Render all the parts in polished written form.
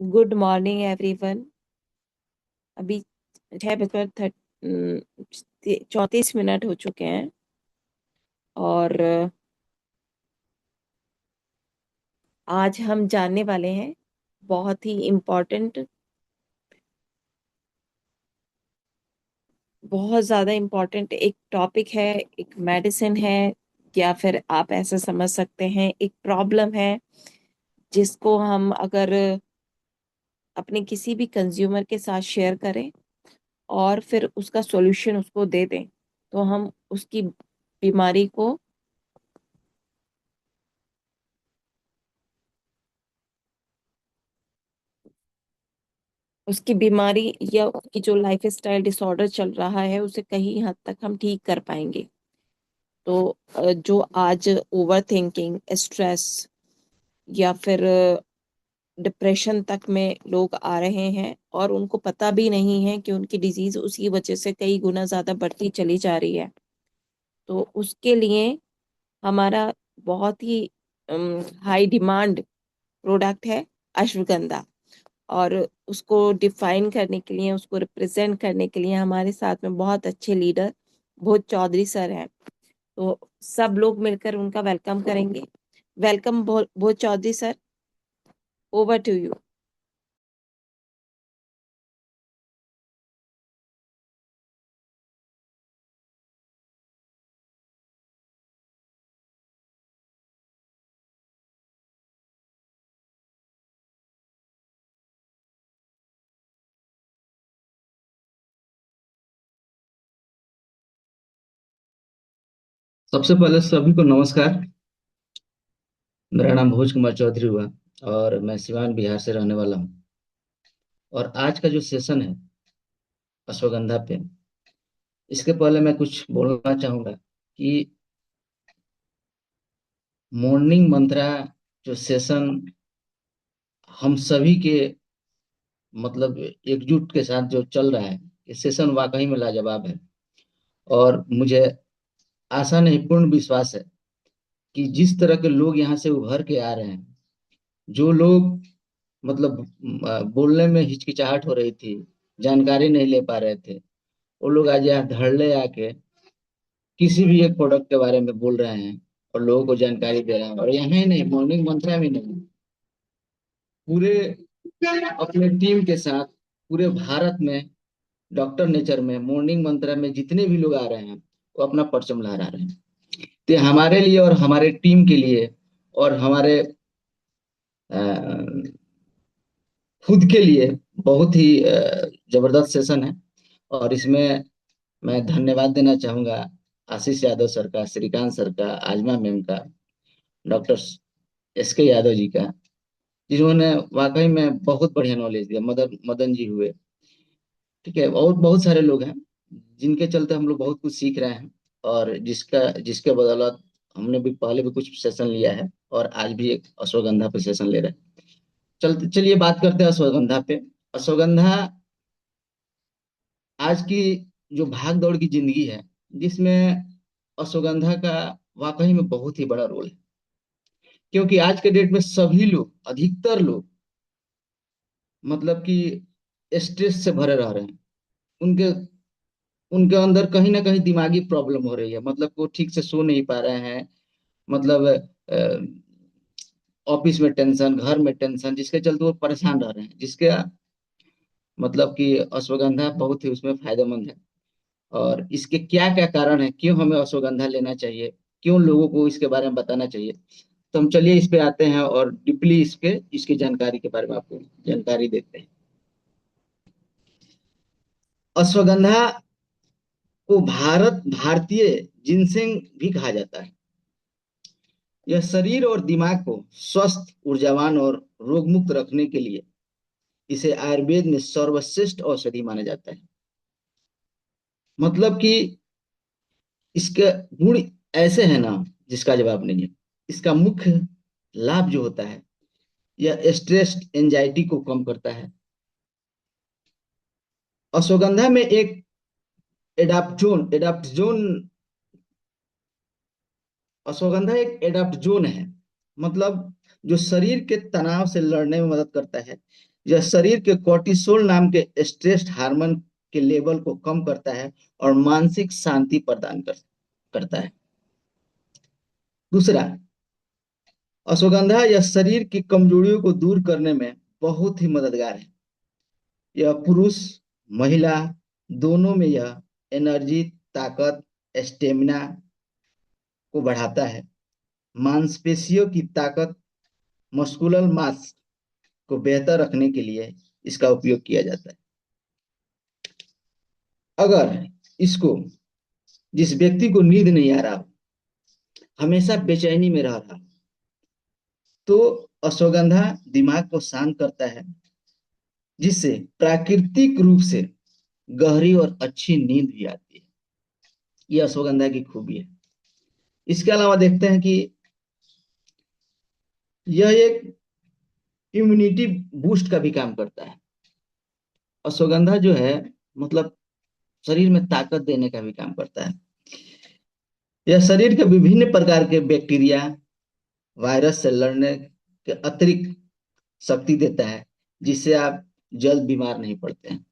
Good morning everyone. अभी 6:34 हो चुके हैं और आज हम जानने वाले हैं बहुत ही इम्पोर्टेंट, बहुत ज़्यादा इम्पोर्टेंट एक टॉपिक है। एक मेडिसिन है, या फिर आप ऐसा समझ सकते हैं एक प्रॉब्लम है जिसको हम अगर अपने किसी भी कंज्यूमर के साथ शेयर करें और फिर उसका सॉल्यूशन उसको दे दें, तो हम बीमारी को उसकी बीमारी या उसकी जो लाइफ स्टाइल डिसऑर्डर चल रहा है उसे कहीं हद तक हम ठीक कर पाएंगे। तो जो आज ओवर थिंकिंग, स्ट्रेस या फिर डिप्रेशन तक में लोग आ रहे हैं और उनको पता भी नहीं है कि उनकी डिजीज उसी वजह से कई गुना ज्यादा बढ़ती चली जा रही है। तो उसके लिए हमारा बहुत ही हाई डिमांड प्रोडक्ट है अश्वगंधा। और उसको डिफाइन करने के लिए, उसको रिप्रेजेंट करने के लिए हमारे साथ में बहुत अच्छे लीडर भोज चौधरी सर हैं। तो सब लोग मिलकर उनका वेलकम करेंगे। Welcome Bhoj Chaudhary sir, over to you. सबसे पहले सभी को नमस्कार। मेरा नाम भोज कुमार चौधरी हुआ और मैं सिवान बिहार से रहने वाला हूँ। और आज का जो सेशन है अश्वगंधा पे, इसके पहले मैं कुछ बोलना चाहूंगा कि मॉर्निंग मंत्रा जो सेशन हम सभी के मतलब एकजुट के साथ जो चल रहा है, ये सेशन वाकई में लाजवाब है। और मुझे आशा नहीं, पूर्ण विश्वास है कि जिस तरह के लोग यहाँ से उभर के आ रहे हैं, जो लोग मतलब बोलने में हिचकिचाहट हो रही थी, जानकारी नहीं ले पा रहे थे, वो लोग आज यहाँ धरले आके किसी भी एक प्रोडक्ट के बारे में बोल रहे हैं और लोगों को जानकारी दे रहे हैं। और यहाँ ही नहीं, मॉर्निंग मंत्रा में नहीं, पूरे अपने टीम के साथ पूरे भारत में, डॉक्टर नेचर में, मॉर्निंग मंत्रा में जितने भी लोग आ रहे हैं वो अपना परचम लहरा रहे हैं। तो हमारे लिए और हमारे टीम के लिए और हमारे अ, खुद के लिए बहुत ही जबरदस्त सेशन है। और इसमें मैं धन्यवाद देना चाहूंगा आशीष यादव सर का, श्रीकांत सर का, आजमा मैम का, डॉक्टर एस के यादव जी का, जिन्होंने वाकई में बहुत बढ़िया नॉलेज दिया। मदन मदन जी हुए, ठीक है, और बहुत सारे लोग हैं जिनके चलते हम लोग बहुत कुछ सीख रहे हैं। और जिसका जिसके बदौलत हमने भी पहले भी कुछ सेशन लिया है और आज भी एक अश्वगंधा पे सेशन ले रहे हैं। चलिए बात करते हैं अश्वगंधा पे। अश्वगंधा आज की जो भाग दौड़ की जिंदगी है, जिसमें अश्वगंधा का वाकई में बहुत ही बड़ा रोल है। क्योंकि आज के डेट में सभी लोग, अधिकतर लोग मतलब कि स्ट्रेस से भरे रह रहे हैं। उनके उनके अंदर कहीं ना कहीं दिमागी प्रॉब्लम हो रही है, मतलब वो ठीक से सो नहीं पा रहे हैं। मतलब ऑफिस में टेंशन, घर में टेंशन, जिसके चलते वो परेशान रह रहे हैं, जिसके मतलब कि अश्वगंधा बहुत ही उसमें फायदेमंद है। और इसके क्या क्या कारण है, क्यों हमें अश्वगंधा लेना चाहिए, क्यों लोगों को इसके बारे में बताना चाहिए, तो हम चलिए इस पे आते हैं और डीपली इसके इसकी जानकारी के बारे में आपको जानकारी देते हैं। अश्वगंधा को भारतीय जिनसेंग भी कहा जाता है। यह शरीर और दिमाग को स्वस्थ, ऊर्जावान और रोग मुक्त रखने के लिए इसे आयुर्वेद में सर्वश्रेष्ठ औषधि माना जाता है। मतलब कि इसके गुण ऐसे हैं ना, जिसका जवाब नहीं है। इसका मुख्य लाभ जो होता है, यह स्ट्रेस एंजाइटी को कम करता है। अश्वगंधा में एक एडाप्टोजोन अश्वगंधा एक एडाप्टोजोन है। मतलब जो शरीर के तनाव से लड़ने में मदद करता है। यह शरीर के कोर्टिसोल नाम के स्ट्रेस हार्मोन के लेवल को कम करता है और मानसिक शांति प्रदान करता है। दूसरा, अश्वगंधा यह शरीर की कमजोरियों को दूर करने में बहुत ही मददगार है। यह पुरुष महिला दोनों में यह एनर्जी, ताकत, स्टेमिना को बढ़ाता है। मांसपेशियों की ताकत, मस्कुलर मास को बेहतर रखने के लिए इसका उपयोग किया जाता है। अगर इसको जिस व्यक्ति को नींद नहीं आ रहा, हमेशा बेचैनी में रह रहा, तो अश्वगंधा दिमाग को शांत करता है, जिससे प्राकृतिक रूप से गहरी और अच्छी नींद भी आती है। यह अश्वगंधा की खूबी है। इसके अलावा देखते हैं कि यह एक इम्यूनिटी बूस्ट का भी काम करता है। अश्वगंधा जो है, मतलब शरीर में ताकत देने का भी काम करता है। यह शरीर के विभिन्न प्रकार के बैक्टीरिया, वायरस से लड़ने के अतिरिक्त शक्ति देता है, जिससे आप जल्द बीमार नहीं पड़ते हैं।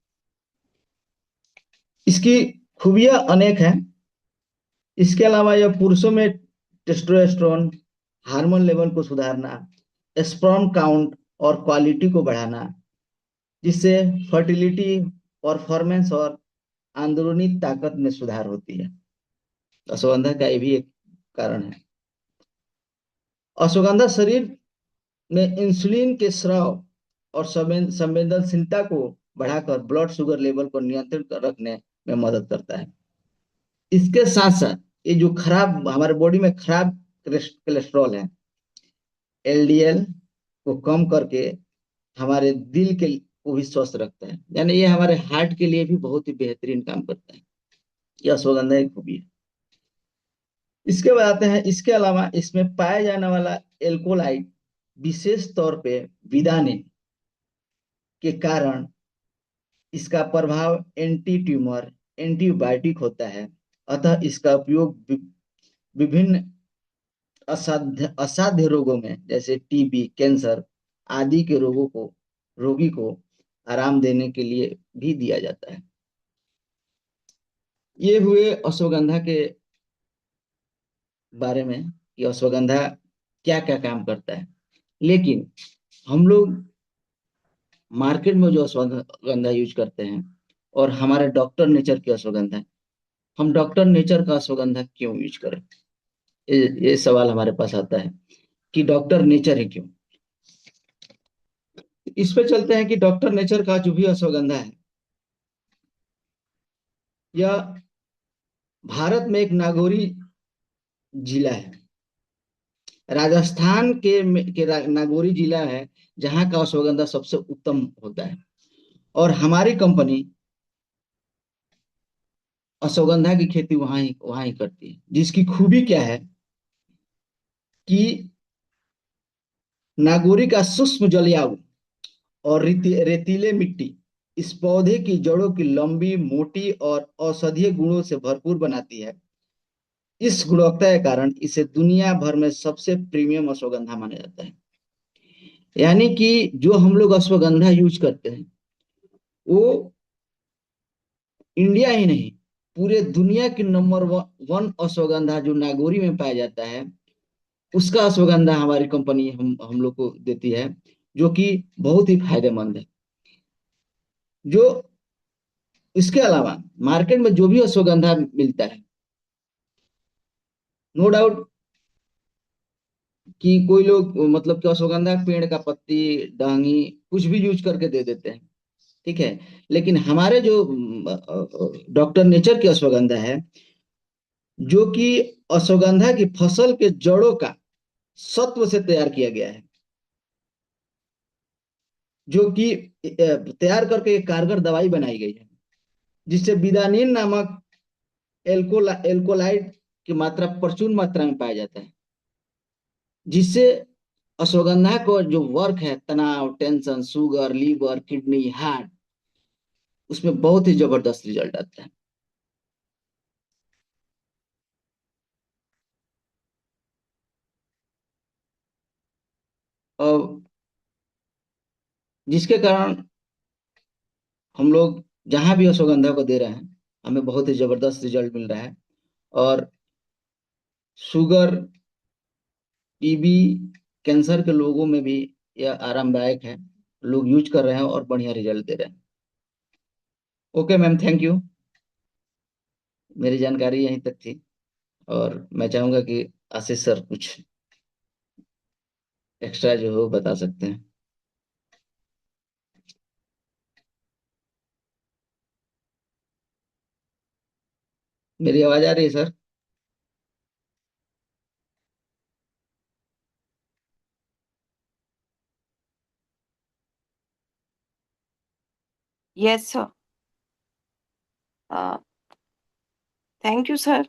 इसकी खूबियां अनेक हैं। इसके अलावा यह पुरुषों में टेस्टोस्टेरोन हार्मोन लेवल को सुधारना, स्पर्म काउंट और क्वालिटी को बढ़ाना, जिससे फर्टिलिटी, परफॉर्मेंस और अंदरूनी ताकत में सुधार होती है। अश्वगंधा का ये भी एक कारण है। अश्वगंधा शरीर में इंसुलिन के स्राव और संवेदनशीलता को बढ़ाकर ब्लड शुगर लेवल को नियंत्रित रखने में मदद करता है। इसके साथ साथ ये जो खराब हमारे बॉडी में खराब कोलेस्ट्रॉल है, एलडीएल को कम करके हमारे दिल के को भी स्वस्थ रखता है। यानी ये हमारे हार्ट के लिए भी बहुत ही बेहतरीन काम करता है। यह अश्वगंधा की खूबी है। इसके बाद आते हैं, इसके अलावा इसमें पाया जाने वाला एल्कोलाइड विशेष तौर पे विदानिन के कारण इसका प्रभाव एंटी ट्यूमर, एंटीबायोटिक होता है। अतः इसका उपयोग विभिन्न असाध्य रोगों में, जैसे टीबी, कैंसर आदि के रोगी को आराम देने के लिए भी दिया जाता है। ये हुए अश्वगंधा के बारे में कि अश्वगंधा क्या क्या काम करता है। लेकिन हम लोग मार्केट में जो अश्वगंधा यूज करते हैं और हमारे डॉक्टर नेचर की अश्वगंधा, हम डॉक्टर नेचर का अश्वगंधा क्यों यूज करें? ये सवाल हमारे पास आता है कि डॉक्टर नेचर है क्यों। इस पे चलते हैं कि डॉक्टर नेचर का जो भी अश्वगंधा है, यह भारत में एक नागौरी जिला है। राजस्थान नागौरी जिला है, जहां का अश्वगंधा सबसे उत्तम होता है। और हमारी कंपनी अश्वगंधा की खेती वहां ही करती है, जिसकी खूबी क्या है कि नागौरी का सूक्ष्म जलवायु और रेतीले मिट्टी इस पौधे की जड़ों की लंबी, मोटी और औषधीय गुणों से भरपूर बनाती है। इस गुणवत्ता के कारण इसे दुनिया भर में सबसे प्रीमियम अश्वगंधा माना जाता है। यानी कि जो हम लोग अश्वगंधा यूज करते हैं, वो इंडिया ही नहीं, पूरे दुनिया की नंबर वन अश्वगंधा जो नागौरी में पाया जाता है, उसका अश्वगंधा हमारी कंपनी हम लोग को देती है, जो कि बहुत ही फायदेमंद है। जो इसके अलावा मार्केट में जो भी अश्वगंधा मिलता है, नो डाउट कि कोई लोग मतलब कि अश्वगंधा पेड़ का पत्ती, डंगी कुछ भी यूज करके दे देते हैं, ठीक है। लेकिन हमारे जो डॉक्टर नेचर की अश्वगंधा है, जो कि अश्वगंधा की फसल के जड़ों का सत्व से तैयार किया गया है, जो कि तैयार करके एक कारगर दवाई बनाई गई है, जिससे विदानिन नामक एल्कोलाइड की मात्रा प्रचुर मात्रा में पाया जाता है, जिससे अश्वगंधा को जो वर्क है, तनाव, tension, sugar, liver, kidney, heart, उसमें बहुत ही जबरदस्त रिजल्ट आता है। और जिसके कारण हम लोग जहां भी अश्वगंधा को दे रहे हैं, हमें बहुत ही जबरदस्त रिजल्ट मिल रहा है। और शुगर, टीबी, कैंसर के लोगों में भी यह आरामदायक है। लोग यूज कर रहे हैं और बढ़िया रिजल्ट दे रहे हैं। Okay ma'am, thank you. मेरी जानकारी यहीं तक थी, और मैं चाहूंगा कि आशीष सर कुछ एक्स्ट्रा जो हो बता सकते हैं। मेरी आवाज आ रही है sir? Yes sir. Thank you sir.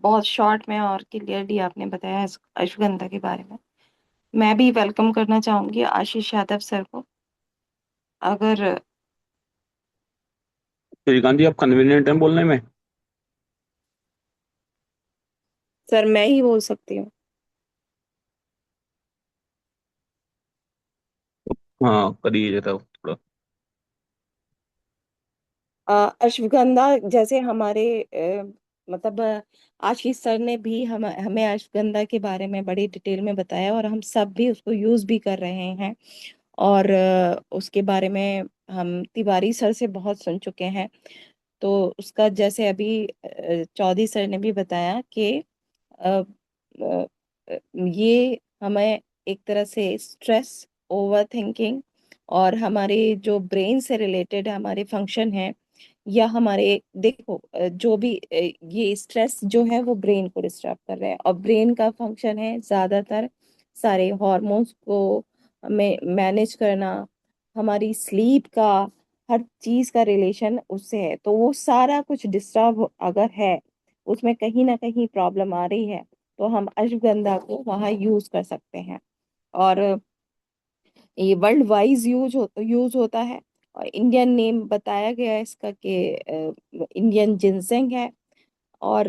बहुत शॉर्ट में और क्लियरली आपने बताया इस अश्वगंधा के बारे में। मैं भी वेलकम करना चाहूंगी आशीष यादव सर को। अगर श्रीकांत जी, आप कन्वीनियंट हैं बोलने में? सर मैं ही बोल सकती हूँ। हाँ, करिए जरा थोड़ा। अश्वगंधा जैसे हमारे मतलब आशीष सर ने भी हमें अश्वगंधा के बारे में बड़ी डिटेल में बताया, और हम सब भी उसको यूज भी कर रहे हैं। और उसके बारे में हम तिवारी सर से बहुत सुन चुके हैं। तो उसका जैसे अभी चौधरी सर ने भी बताया कि अ, अ, ये हमें एक तरह से स्ट्रेस, ओवर थिंकिंग, और हमारे जो ब्रेन से रिलेटेड हमारे फंक्शन है, या हमारे देखो जो भी ये स्ट्रेस जो है वो ब्रेन को डिस्टर्ब कर रहा है, और ब्रेन का फंक्शन है ज्यादातर सारे हॉर्मोन्स को में मैनेज करना, हमारी स्लीप का, हर चीज का रिलेशन उससे है। तो वो सारा कुछ डिस्टर्ब अगर है, उसमें कहीं ना कहीं प्रॉब्लम आ रही है, तो हम अश्वगंधा को वहाँ यूज कर सकते हैं। और ये वर्ल्ड वाइज यूज होता है। और इंडियन नेम बताया गया है इसका कि इंडियन जिनसेंग है। और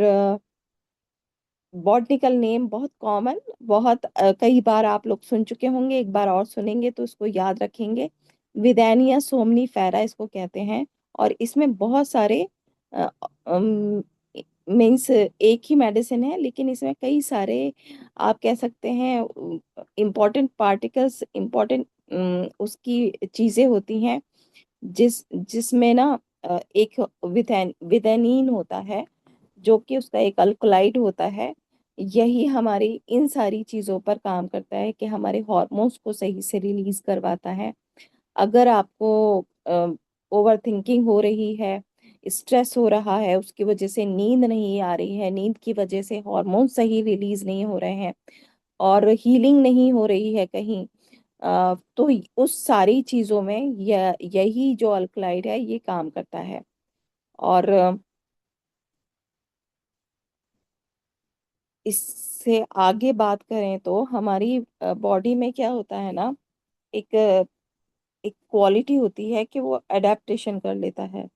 बॉटनिकल नेम बहुत कॉमन, बहुत कई बार आप लोग सुन चुके होंगे, एक बार और सुनेंगे तो इसको याद रखेंगे। विदैनिया सोमनीफेरा इसको कहते हैं। और इसमें बहुत सारे मीन्स एक ही मेडिसिन है, लेकिन इसमें कई सारे आप कह सकते हैं इम्पोर्टेंट पार्टिकल्स, इम्पोर्टेंट उसकी चीजें होती हैं, जिसमें ना एक विथेनिन होता है, जो कि उसका एक अल्कलॉइड होता है। यही हमारी इन सारी चीजों पर काम करता है कि हमारे हॉर्मोन्स को सही से रिलीज करवाता है। अगर आपको ओवर थिंकिंग हो रही है, स्ट्रेस हो रहा है, उसकी वजह से नींद नहीं आ रही है, नींद की वजह से हार्मोन सही रिलीज नहीं हो रहे हैं, और हीलिंग नहीं हो रही है कहीं, तो उस सारी चीजों में यही जो अल्कलाइड है ये काम करता है। और इससे आगे बात करें तो हमारी बॉडी में क्या होता है ना, एक एक क्वालिटी होती है कि वो अडेप्टेशन कर लेता है।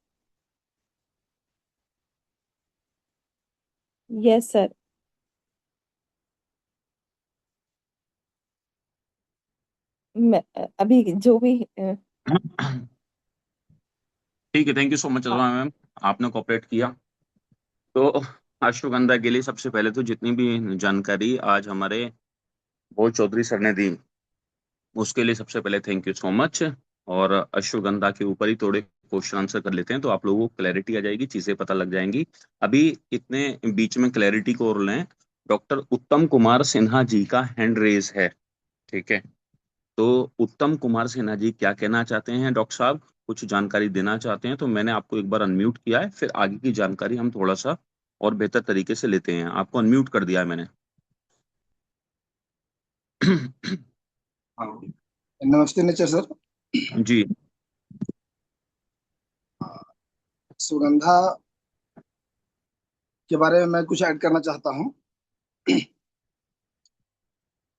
Yes sir. अभी जो भी ठीक है, थैंक यू सो मच हाँ। अजमा मैम, आपने कोऑपरेट किया। तो अश्वगंधा के लिए सबसे पहले तो जितनी भी जानकारी आज हमारे भोज चौधरी सर ने दी, उसके लिए सबसे पहले थैंक यू सो मच। और अश्वगंधा के ऊपर ही थोड़े क्वेश्चन आंसर कर लेते हैं, तो आप लोगों को क्लैरिटी आ जाएगी, चीजें पता लग जाएंगी। अभी इतने बीच में क्लैरिटी को और लें, डॉक्टर उत्तम कुमार सिन्हा जी का हैंड रेज है। ठीक है, तो उत्तम कुमार सिन्हा जी क्या कहना चाहते हैं डॉक्टर साहब, कुछ जानकारी देना चाहते हैं? तो मैंने आपको एक बार अनम्यूट किया है, फिर आगे की जानकारी हम थोड़ा सा और बेहतर तरीके से लेते हैं। आपको अनम्यूट कर दिया है मैंने। हाँ, नमस्ते नेचर सर। जी। सुगंधा के बारे में मैं कुछ ऐड करना चाहता हूँ।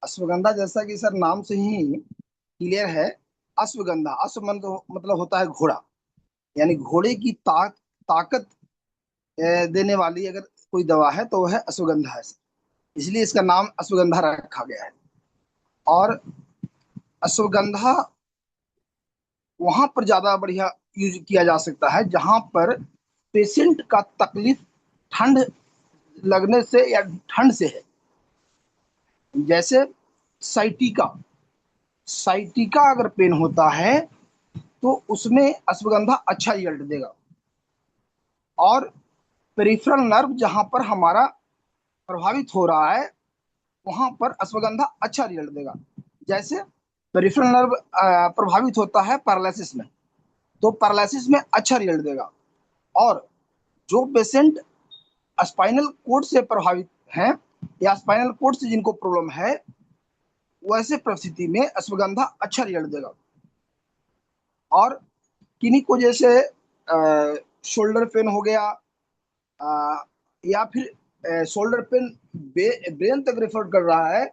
अश्वगंधा जैसा कि सर नाम से ही क्लियर है, अश्वगंधा, अश्व मतलब होता है घोड़ा, यानी घोड़े की ताकत देने वाली अगर कोई दवा है तो वह है अश्वगंधा है, इसलिए इसका नाम अश्वगंधा रखा गया है। और अश्वगंधा वहां पर ज्यादा बढ़िया यूज किया जा सकता है, जहां पर पेशेंट का तकलीफ ठंड लगने से या ठंड से है। जैसे साइटिका, साइटिका अगर पेन होता है तो उसमें अश्वगंधा अच्छा रिजल्ट देगा। और पेरिफेरल नर्व जहां पर हमारा प्रभावित हो रहा है, वहां पर अश्वगंधा अच्छा रिजल्ट देगा। जैसे पेरिफेरल नर्व प्रभावित होता है पैरालिसिस में, तो पैरालिसिस में अच्छा रिजल्ट देगा। और जो पेशेंट स्पाइनल कोड से प्रभावित हैं या स्पाइनल कोड से जिनको प्रॉब्लम है, वैसे परिस्थिति में अश्वगंधा अच्छा रिजल्ट देगा। और किन्हीं को जैसे शोल्डर पेन हो गया, या फिर शोल्डर पेन ब्रेन तक रेफर कर रहा है,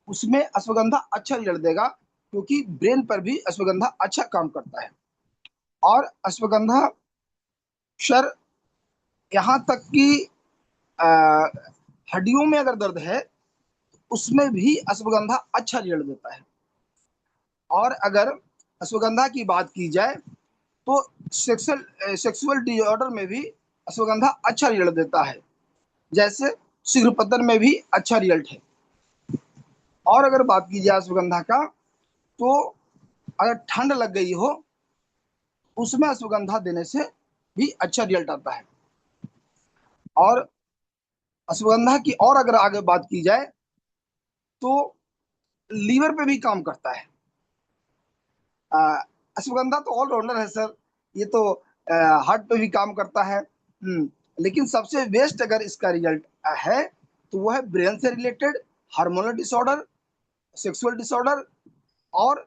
उसमें अश्वगंधा अच्छा रिजल्ट देगा, क्योंकि ब्रेन पर भी अश्वगंधा अच्छा काम करता है। और अश्वगंधा सर, यहाँ तक कि हड्डियों में अगर दर्द है, उसमें भी अश्वगंधा अच्छा रिजल्ट देता है। और अगर अश्वगंधा की बात की जाए तो सेक्सुअल डिसऑर्डर में भी अश्वगंधा अच्छा रिजल्ट देता है। जैसे शीघ्रपतन में भी अच्छा रिजल्ट है। और अगर बात की जाए अश्वगंधा का, तो अगर ठंड लग गई हो, उसमें अश्वगंधा देने से भी अच्छा रिजल्ट आता है। और अश्वगंधा की और अगर आगे बात की जाए तो लीवर पे भी काम करता है। अश्वगंधा तो ऑलराउंडर है सर, ये तो हार्ट पे भी काम करता है। लेकिन सबसे बेस्ट अगर इसका रिजल्ट है तो वो है ब्रेन से related hormonal disorder, sexual disorder, और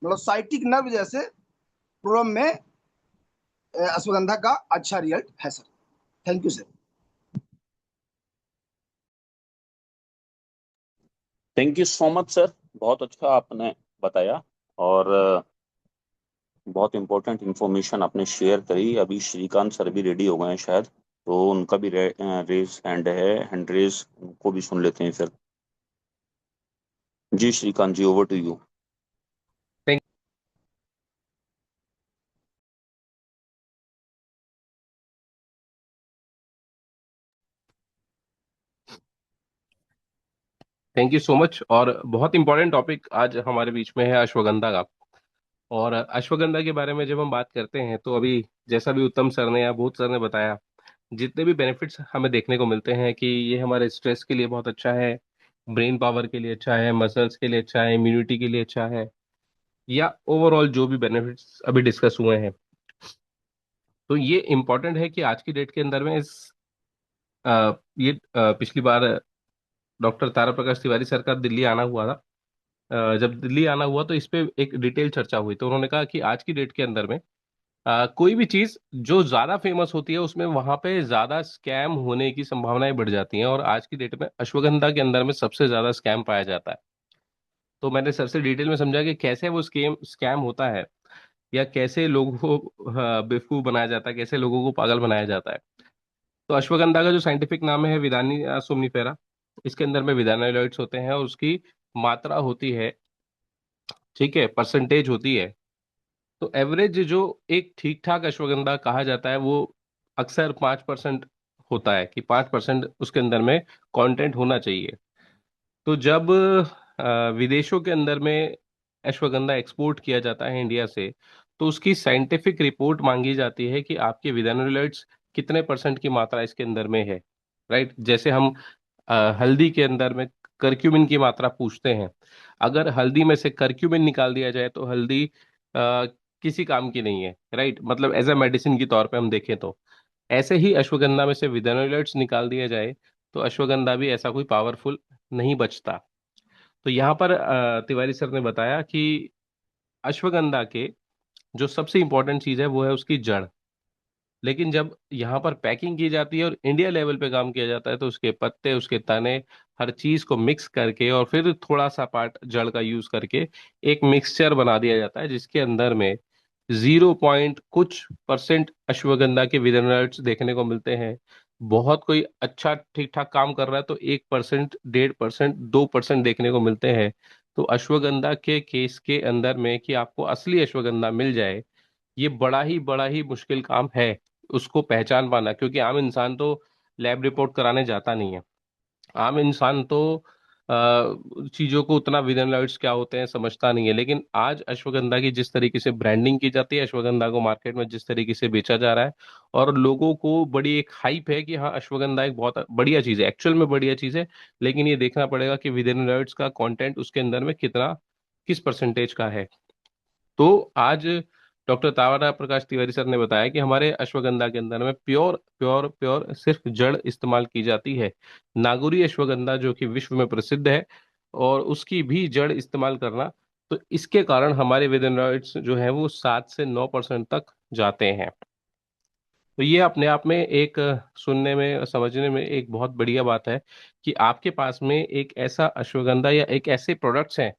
मतलब साइटिक नर्व जैसे प्रॉब्लम में अश्वगंधा का अच्छा रिजल्ट है sir. Thank you sir. Thank you so much sir, बहुत अच्छा आपने बताया और बहुत इंपॉर्टेंट इन्फॉर्मेशन आपने शेयर करी। अभी श्रीकांत सर भी रेडी हो गए हैं शायद, तो उनका भी रेज हैंड है, हैंड रेज, उनको भी सुन लेते हैं फिर। जी Shrikant ji, over to you. Thank you so much. और बहुत इंपॉर्टेंट टॉपिक आज हमारे बीच में है अश्वगंधा का। और अश्वगंधा के बारे में जब हम बात करते हैं तो अभी जैसा भी उत्तम सर ने या बोध सर ने बताया, जितने भी बेनिफिट्स हमें देखने को मिलते हैं कि ये हमारे स्ट्रेस के लिए बहुत अच्छा है, ब्रेन पावर के लिए अच्छा है, मसल्स के लिए अच्छा है, इम्यूनिटी के लिए अच्छा है, या ओवरऑल जो भी बेनिफिट्स अभी डिस्कस हुए हैं, तो ये इम्पोर्टेंट है कि आज की डेट के अंदर में पिछली बार डॉक्टर तारा प्रकाश तिवारी सर का दिल्ली आना हुआ था। जब दिल्ली आना हुआ तो इस पे एक डिटेल चर्चा हुई, तो उन्होंने कहा कि आज की डेट के अंदर में कोई भी चीज जो ज्यादा फेमस होती है उसमें वहां पे ज्यादा स्कैम होने की संभावनाएं बढ़ जाती हैं, और आज की डेट में अश्वगंधा के अंदर में सबसे ज्यादा स्कैम पाया जाता है। तो मैंने सर से डिटेल में समझा कि कैसे वो स्कैम स्कैम होता है, या कैसे लोगों को बेवकूफ बनाया जाता है, कैसे लोगों को पागल बनाया जाता है। तो अश्वगंधा का जो साइंटिफिक नाम है विदानी सोमनीफेरा, इसके अंदर में विदानोइड्स होते हैं, और उसकी मात्रा होती है, ठीक है, परसेंटेज होती है। तो एवरेज जो एक ठीक ठाक अश्वगंधा कहा जाता है वो अक्सर 5% होता है, कि 5% उसके अंदर में कंटेंट होना चाहिए। तो जब विदेशों के अंदर में अश्वगंधा एक्सपोर्ट किया जाता है इंडिया से, तो उसकी साइंटिफिक रिपोर्ट मांगी जाती है कि आपके विदानोइड्स कितने परसेंट की मात्रा इसके अंदर में है। राइट, जैसे हम हल्दी के अंदर में करक्यूमिन की मात्रा पूछते हैं। अगर हल्दी में से करक्यूमिन निकाल दिया जाए तो हल्दी किसी काम की नहीं है। राइट, मतलब एज अ मेडिसिन के तौर पे हम देखें तो ऐसे ही अश्वगंधा में से विदानोइड्स निकाल दिया जाए तो अश्वगंधा भी ऐसा कोई पावरफुल नहीं बचता। तो यहाँ पर तिवारी सर ने बताया कि अश्वगंधा के जो सबसे इंपॉर्टेंट चीज है वो है उसकी जड़। लेकिन जब यहाँ पर पैकिंग की जाती है और इंडिया लेवल पे काम किया जाता है तो उसके पत्ते, उसके तने, हर चीज को मिक्स करके और फिर थोड़ा सा पार्ट जड़ का यूज करके एक मिक्सचर बना दिया जाता है, जिसके अंदर में 0 कुछ % अश्वगंधा के विनर्स देखने को मिलते हैं। बहुत कोई अच्छा ठीक ठाक काम कर रहा है तो 1%, 1.5%, 2% देखने को मिलते हैं। तो अश्वगंधा के केस के अंदर में कि आपको असली अश्वगंधा मिल जाए, ये बड़ा ही मुश्किल काम है उसको पहचान पाना, क्योंकि आम इंसान तो लैब रिपोर्ट कराने जाता नहीं है। आम इंसान तो चीजों को उतना विदेनलॉइड्स क्या होते हैं समझता नहीं है। लेकिन आज अश्वगंधा की जिस तरीके से ब्रांडिंग की जाती है, अश्वगंधा को मार्केट में जिस तरीके से बेचा जा रहा है, और लोगों को बड़ी एक हाइप है कि हाँ अश्वगंधा एक बहुत बढ़िया चीज है, एक्चुअल में बढ़िया चीज है। लेकिन ये देखना पड़ेगा कि विदेनलॉइड्स का कंटेंट उसके अंदर में कितना, किस परसेंटेज का है। तो आज डॉक्टर तारा प्रकाश तिवारी सर ने बताया कि हमारे अश्वगंधा के अंदर में प्योर प्योर प्योर सिर्फ जड़ इस्तेमाल की जाती है। नागुरी अश्वगंधा जो कि विश्व में प्रसिद्ध है, और उसकी भी जड़ इस्तेमाल करना, तो इसके कारण हमारे विदेनॉइड्स जो है वो 7 से 9% तक जाते हैं। तो ये अपने आप में एक सुनने में और समझने में एक बहुत बढ़िया बात है कि आपके पास में एक ऐसा अश्वगंधा या एक ऐसे प्रोडक्ट्स हैं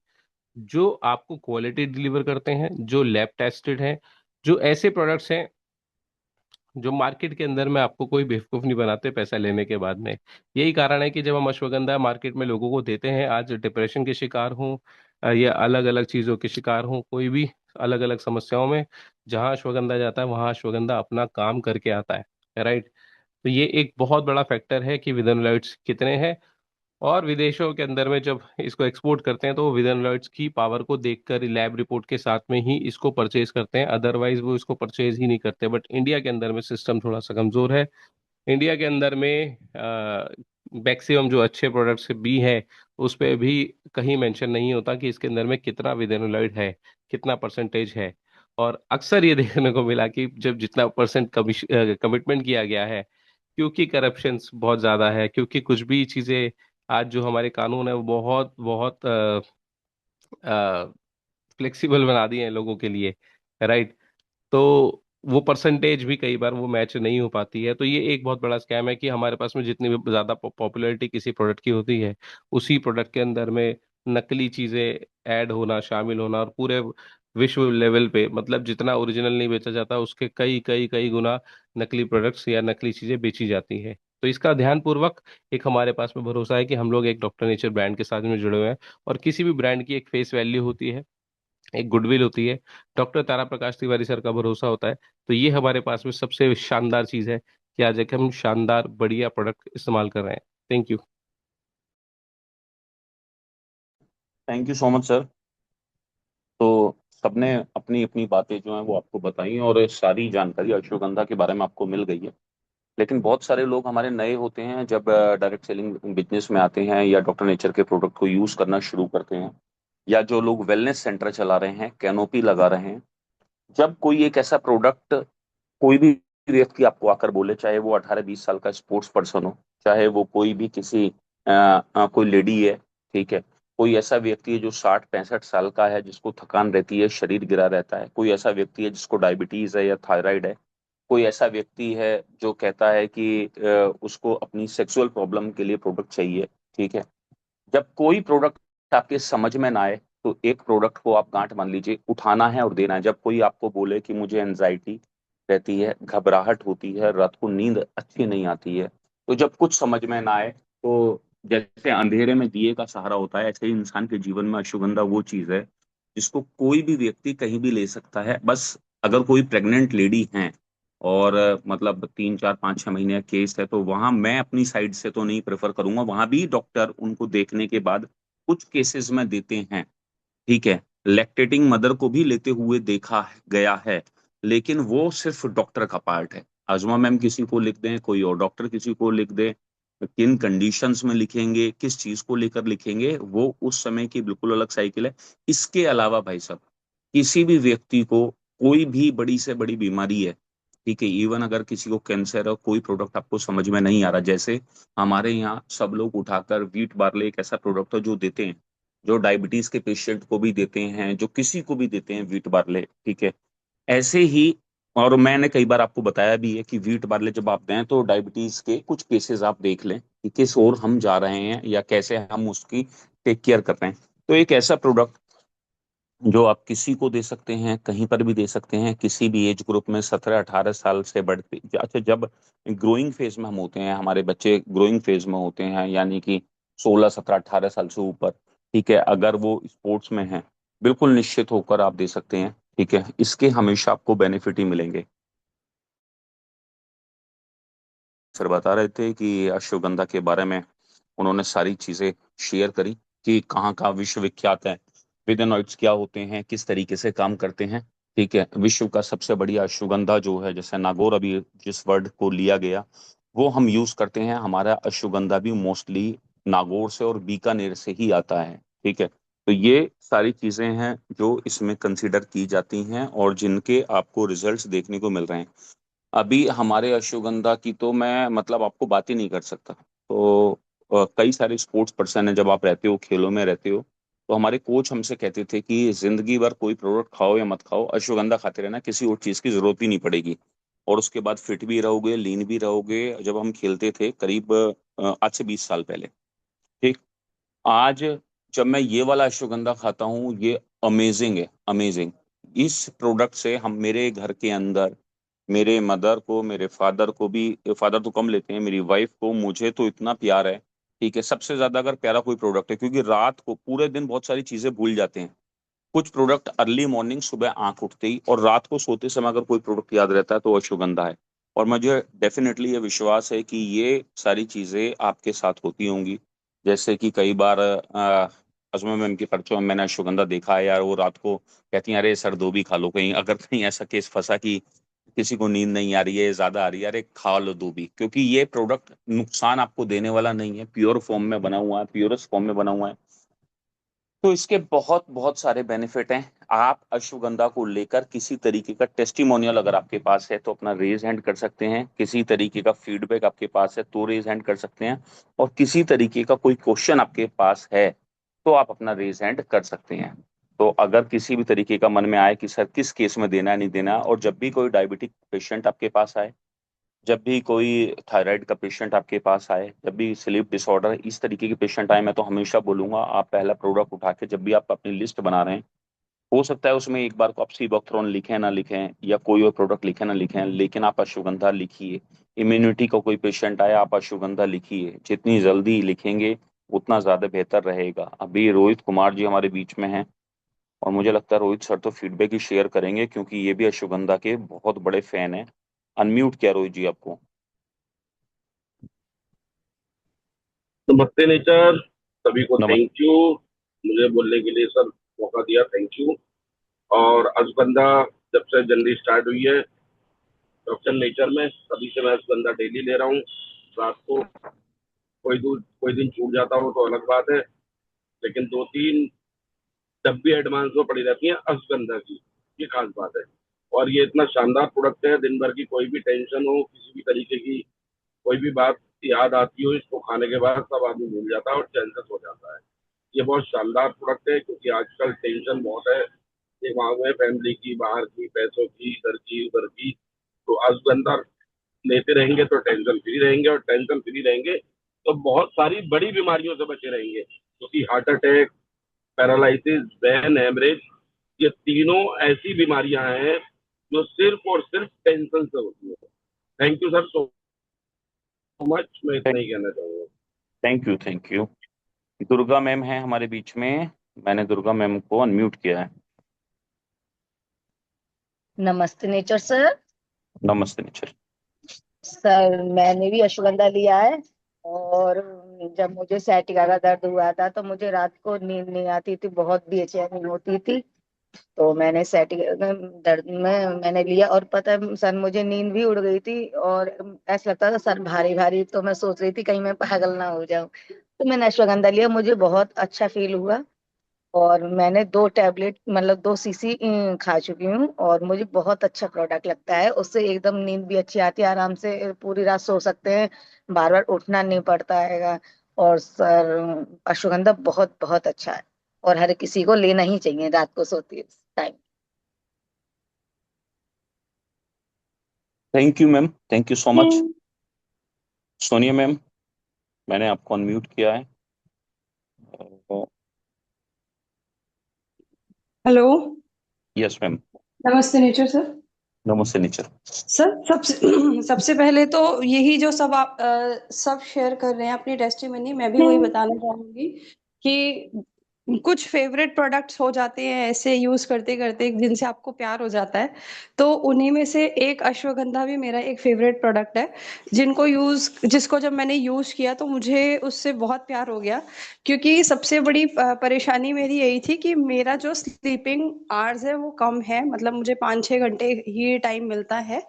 जो आपको क्वालिटी डिलीवर करते हैं, जो लैब टेस्टेड हैं, जो ऐसे प्रोडक्ट्स हैं जो मार्केट के अंदर में आपको कोई बेवकूफ नहीं बनाते पैसा लेने के बाद में। यही कारण है कि जब हम अश्वगंधा मार्केट में लोगों को देते हैं, आज डिप्रेशन के शिकार हों या अलग अलग चीजों के शिकार हों, कोई भी अलग अलग समस्याओं में, जहां अश्वगंधा जाता है वहां अश्वगंधा अपना काम करके आता है, राइट। तो ये एक बहुत बड़ा फैक्टर है कि विदेनलॉइड्स कितने हैं। और विदेशों के अंदर में जब इसको एक्सपोर्ट करते हैं तो वो विदेनलॉइड्स की पावर को देखकर लैब रिपोर्ट के साथ में ही इसको परचेज करते हैं, अदरवाइज वो इसको परचेज ही नहीं करते। बट इंडिया के अंदर में सिस्टम थोड़ा सा कमजोर है। इंडिया के अंदर में मैक्सिमम जो अच्छे प्रोडक्ट्स भी हैं उस पे भी कहीं मेंशन नहीं होता कि इसके अंदर में कितना विदेनोलाइड है, कितना परसेंटेज है। और अक्सर ये देखने को मिला कि जब जितना परसेंट कमिटमेंट किया गया है, क्योंकि करप्शन बहुत ज्यादा है, क्योंकि कुछ भी चीजें आज जो हमारे कानून है वो बहुत बहुत फ्लेक्सिबल बना दिए हैं लोगों के लिए, राइट। तो वो परसेंटेज भी कई बार वो मैच नहीं हो पाती है। तो ये एक बहुत बड़ा स्कैम है कि हमारे पास में जितनी भी ज्यादा पॉपुलैरिटी किसी प्रोडक्ट की होती है, उसी प्रोडक्ट के अंदर में नकली चीजें ऐड होना, शामिल होना, और पूरे विश्व लेवल पे मतलब जितना ओरिजिनल नहीं बेचा जाता उसके कई कई कई गुना नकली प्रोडक्ट्स या नकली चीजें बेची जाती है। तो इसका ध्यान पूर्वक, एक हमारे पास में भरोसा है कि हम लोग एक डॉक्टर नेचर ब्रांड के साथ में जुड़े हुए हैं, और किसी भी ब्रांड की एक फेस वैल्यू होती है, एक गुडविल होती है। डॉक्टर तारा प्रकाश तिवारी सर का भरोसा होता है। तो ये हमारे पास में सबसे शानदार चीज है कि आज एक हम शानदार बढ़िया प्रोडक्ट इस्तेमाल कर रहे हैं। Thank you. Thank you so much sir. तो सबने अपनी अपनी बातें जो हैं वो आपको बताई, और सारी जानकारी अश्वगंधा के बारे में आपको मिल गई है। लेकिन बहुत सारे लोग हमारे नए होते हैं जब डायरेक्ट सेलिंग बिजनेस में आते हैं, या डॉक्टर नेचर के प्रोडक्ट को यूज करना शुरू करते हैं, या जो लोग वेलनेस सेंटर चला रहे हैं, कैनोपी लगा रहे हैं। जब कोई एक ऐसा प्रोडक्ट, कोई भी व्यक्ति आपको आकर बोले, चाहे वो 18-20 साल का स्पोर्ट्स पर्सन हो, चाहे वो कोई भी किसी कोई लेडी है, ठीक है, कोई ऐसा व्यक्ति है जो 60-65 साल का है जिसको थकान रहती है, शरीर गिरा रहता है, कोई ऐसा व्यक्ति है जिसको डायबिटीज है या थायराइड है, कोई ऐसा व्यक्ति है जो कहता है कि उसको अपनी सेक्सुअल प्रॉब्लम के लिए प्रोडक्ट चाहिए, ठीक है। जब कोई प्रोडक्ट आपके समझ में ना आए, तो एक प्रोडक्ट को आप गांठ मान लीजिए, उठाना है और देना है। जब कोई आपको बोले कि मुझे एनजाइटी रहती है, घबराहट होती है, रात को नींद अच्छी नहीं आती है, तो जब कुछ समझ में ना आए, तो जैसे अंधेरे में दिए का सहारा होता है, ऐसे ही इंसान के जीवन में अश्वगंधा वो चीज है जिसको कोई भी व्यक्ति कहीं भी ले सकता है। बस अगर कोई प्रेग्नेंट लेडी है और मतलब 3-4-5-6 महीने का केस है, तो वहां मैं अपनी साइड से तो नहीं प्रेफर करूंगा। वहां भी डॉक्टर उनको देखने के बाद कुछ केसेस में देते हैं, ठीक है। लैक्टेटिंग मदर को भी लेते हुए देखा गया है, लेकिन वो सिर्फ डॉक्टर का पार्ट है। आजमा मैम किसी को लिख दें, कोई और डॉक्टर किसी को लिख दे, किन कंडीशंस में लिखेंगे, किस चीज को लेकर लिखेंगे, वो उस समय की बिल्कुल अलग साइकिल है। इसके अलावा भाई साहब, किसी भी व्यक्ति को कोई भी बड़ी से बड़ी बीमारी है, ठीक है, इवन अगर किसी को कैंसर है, कोई प्रोडक्ट आपको समझ में नहीं आ रहा, जैसे हमारे यहाँ सब लोग उठाकर वीट बार्ले एक ऐसा प्रोडक्ट है जो देते हैं, जो डायबिटीज के पेशेंट को भी देते हैं, जो किसी को भी देते हैं, वीट बार्ले, ठीक है। ऐसे ही, और मैंने कई बार आपको बताया भी है कि वीट बार्ले जब आप दें तो डायबिटीज के कुछ केसेस आप देख लें कि किस ओर हम जा रहे हैं या कैसे हम उसकी टेक केयर कर रहे हैं। तो एक ऐसा प्रोडक्ट जो आप किसी को दे सकते हैं, कहीं पर भी दे सकते हैं, किसी भी एज ग्रुप में, 17-18 साल से बढ़ते, अच्छा, जब ग्रोइंग फेज में हम होते हैं, हमारे बच्चे ग्रोइंग फेज में होते हैं, यानी कि 16-17-18 साल से ऊपर, ठीक है, अगर वो स्पोर्ट्स में है, बिल्कुल निश्चित होकर आप दे सकते हैं। ठीक है, इसके हमेशा आपको बेनिफिट ही मिलेंगे। सर बता रहे थे कि अश्वगंधा के बारे में उन्होंने सारी चीजें शेयर करी कि कहाँ कहाँ विश्वविख्यात है, विदेनॉइड्स क्या होते हैं, किस तरीके से काम करते हैं। ठीक है, विश्व का सबसे बढ़िया अश्वगंधा जो है, जैसे नागौर अभी जिस वर्ड को लिया गया वो हम यूज करते हैं, हमारा अश्वगंधा भी मोस्टली नागौर से और बीकानेर से ही आता है। ठीक है, तो ये सारी चीजें हैं जो इसमें कंसीडर की जाती हैं और जिनके आपको रिजल्ट्स देखने को मिल रहे हैं। अभी हमारे अश्वगंधा की तो मैं मतलब आपको बात ही नहीं कर सकता। तो कई सारे स्पोर्ट्स पर्सन है, जब आप रहते हो खेलों में रहते हो, तो हमारे कोच हमसे कहते थे कि जिंदगी भर कोई प्रोडक्ट खाओ या मत खाओ, अश्वगंधा खाते रहना, किसी और चीज की जरूरत ही नहीं पड़ेगी, और उसके बाद फिट भी रहोगे, लीन भी रहोगे। जब हम खेलते थे करीब आज से 20 साल पहले। ठीक, आज जब मैं ये वाला अश्वगंधा खाता हूँ, ये अमेजिंग है, अमेजिंग। इस प्रोडक्ट से हम मेरे घर के अंदर मेरे मदर को, मेरे फादर को भी, फादर तो कम लेते हैं, मेरी वाइफ को, मुझे तो इतना प्यार है। ठीक है, सबसे ज्यादा अगर प्यारा कोई प्रोडक्ट है, क्योंकि रात को पूरे दिन बहुत सारी चीजें भूल जाते हैं, कुछ प्रोडक्ट अर्ली मॉर्निंग सुबह आंख उठते ही, और रात को सोते समय अगर कोई प्रोडक्ट याद रहता है तो वो अश्वगंधा है। और मुझे डेफिनेटली ये विश्वास है कि ये सारी चीजें आपके साथ होती होंगी। जैसे कि कई बार अजमा मैम के पर्चों में मैंने अश्वगंधा देखा है यार, वो रात को कहती हैं अरे सर दो भी खा लो, कहीं अगर कहीं ऐसा केस फंसा कि किसी को नींद नहीं आ रही है, ज्यादा आ रही है, अरे खा लो दो भी, क्योंकि ये प्रोडक्ट नुकसान आपको देने वाला नहीं है, प्योर फॉर्म में बना हुआ है, प्योरेस्ट फॉर्म में बना हुआ है। तो इसके बहुत बहुत सारे बेनिफिट हैं। आप अश्वगंधा को लेकर किसी तरीके का टेस्टिमोनियल अगर आपके पास है तो अपना रेज हैंड कर सकते हैं, किसी तरीके का फीडबैक आपके पास है तो रेज हैंड कर सकते हैं, और किसी तरीके का कोई क्वेश्चन आपके पास है तो आप अपना रेज हैंड कर सकते हैं। तो अगर किसी भी तरीके का मन में आए कि सर किस केस में देना है नहीं देना, और जब भी कोई डायबिटिक पेशेंट आपके पास आए, जब भी कोई थायराइड का पेशेंट आपके पास आए, जब भी स्लीप डिसऑर्डर इस तरीके के पेशेंट आए, मैं तो हमेशा बोलूंगा आप पहला प्रोडक्ट उठा के, जब भी आप अपनी लिस्ट बना रहे हैं, हो सकता है उसमें एक बार को आप सीबोक्थ्रोन लिखें ना लिखें या कोई और प्रोडक्ट लिखें ना लिखें, लेकिन आप अश्वगंधा लिखिए। इम्यूनिटी का कोई पेशेंट आए, आप अश्वगंधा लिखिए, जितनी जल्दी लिखेंगे उतना ज्यादा बेहतर रहेगा। अभी रोहित कुमार जी हमारे बीच में हैं, और मुझे लगता है रोहित सर तो फीडबैक ही शेयर करेंगे, क्योंकि ये भी अश्वगंधा के बहुत बड़े फैन हैं। अनम्यूट किया रोहित जी आपको। नमस्ते नेचर, सभी को नमस्ते। थैंक यू मुझे बोलने के लिए सर, मौका दिया, थैंक यू। और अश्वगंधा जब से जर्नी स्टार्ट हुई है डॉक्टर नेचर में, तभी से मैं अश्वगंधा डेली ले रहा हूँ। रात को कोई दिन छूट जाता हो तो अलग बात है, लेकिन 2-3 जब भी एडवांस में पड़ी रहती है अश्वगंधा की, ये खास बात है। और ये इतना शानदार प्रोडक्ट है, दिन भर की कोई भी टेंशन हो, किसी भी तरीके की कोई भी बात याद आती हो, इसको खाने के बाद सब आदमी भूल जाता है और टेंशन हो जाता है। ये बहुत शानदार प्रोडक्ट है, क्योंकि आजकल टेंशन बहुत है दिमाग में, फैमिली की, बाहर की, पैसों की, इधर की उधर की। तो अश्वगंधा लेते रहेंगे तो टेंशन फ्री रहेंगे, और टेंशन फ्री रहेंगे तो बहुत सारी बड़ी बीमारियों से बचे रहेंगे, क्योंकि heart attack, paralysis, brain haemorrhage, ये तीनों ऐसी बीमारियां हैं जो सिर्फ और सिर्फ टेंशन से होती है। Thank you sir so much, मैं इतना ही कहना चाहूंगा। Thank you, thank you. Durga ma'am है हमारे बीच में, मैंने दुर्गा मैम को अनम्यूट किया है। नमस्ते नेचर सर। नमस्ते नेचर। सर मैंने भी अश्वगंधा लिया है, और जब मुझे सciatica का दर्द हुआ था तो मुझे रात को नींद नहीं आती थी, बहुत बेचैनी होती थी। तो मैंने sciatica दर्द में मैंने लिया, और पता है सर मुझे नींद भी उड़ गई थी, और ऐसा लगता था सर भारी भारी, तो मैं सोच रही थी कहीं मैं पागल ना हो जाऊं। तो मैंने अश्वगंधा लिया, मुझे बहुत अच्छा फील हुआ, और मैंने 2 टैबलेट मतलब 2 सीसी खा चुकी हूँ, और मुझे बहुत अच्छा प्रोडक्ट लगता है। उससे एकदम नींद भी अच्छी आती है, आराम से पूरी रात सो सकते हैं, बार बार उठना नहीं पड़ता है। और सर अश्वगंधा बहुत बहुत अच्छा है, और हर किसी को लेना ही चाहिए रात को सोते time. Thank you ma'am, thank you so much. Sonia ma'am, मैंने आपको अनम्यूट किया है। हेलो। Yes ma'am. नमस्ते नेचर सर। नमस्ते नेचर। सर सबसे पहले तो यही जो सब आप सब शेयर कर रहे हैं अपनी टेस्टिमनी, मैं भी वही बताना चाहूंगी कि कुछ फेवरेट प्रोडक्ट्स हो जाते हैं ऐसे यूज करते करते जिनसे आपको प्यार हो जाता है, तो उन्हीं में से एक अश्वगंधा भी मेरा एक फेवरेट प्रोडक्ट है, जिसको जब मैंने यूज किया तो मुझे उससे बहुत प्यार हो गया। क्योंकि सबसे बड़ी परेशानी मेरी यही थी कि मेरा जो स्लीपिंग आवर्स है वो कम है, मतलब मुझे 5-6 घंटे ही टाइम मिलता है।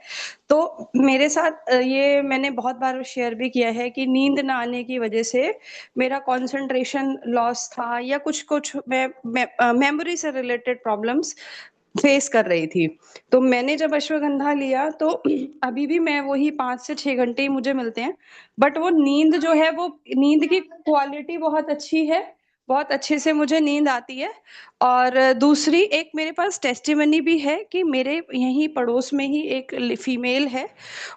तो मेरे साथ ये मैंने बहुत बार शेयर भी किया है कि नींद ना आने की वजह से मेरा कंसंट्रेशन लॉस था, या कुछ कुछ मेमोरी से रिलेटेड प्रॉब्लम्स फेस कर रही थी। तो मैंने जब अश्वगंधा लिया तो अभी भी मैं वही 5 से 6 घंटे ही मुझे मिलते हैं, बट वो नींद जो है वो नींद की क्वालिटी बहुत अच्छी है, बहुत अच्छे से मुझे नींद आती है। और दूसरी एक मेरे पास टेस्टिमनी भी है कि मेरे यहीं पड़ोस में ही एक फीमेल है,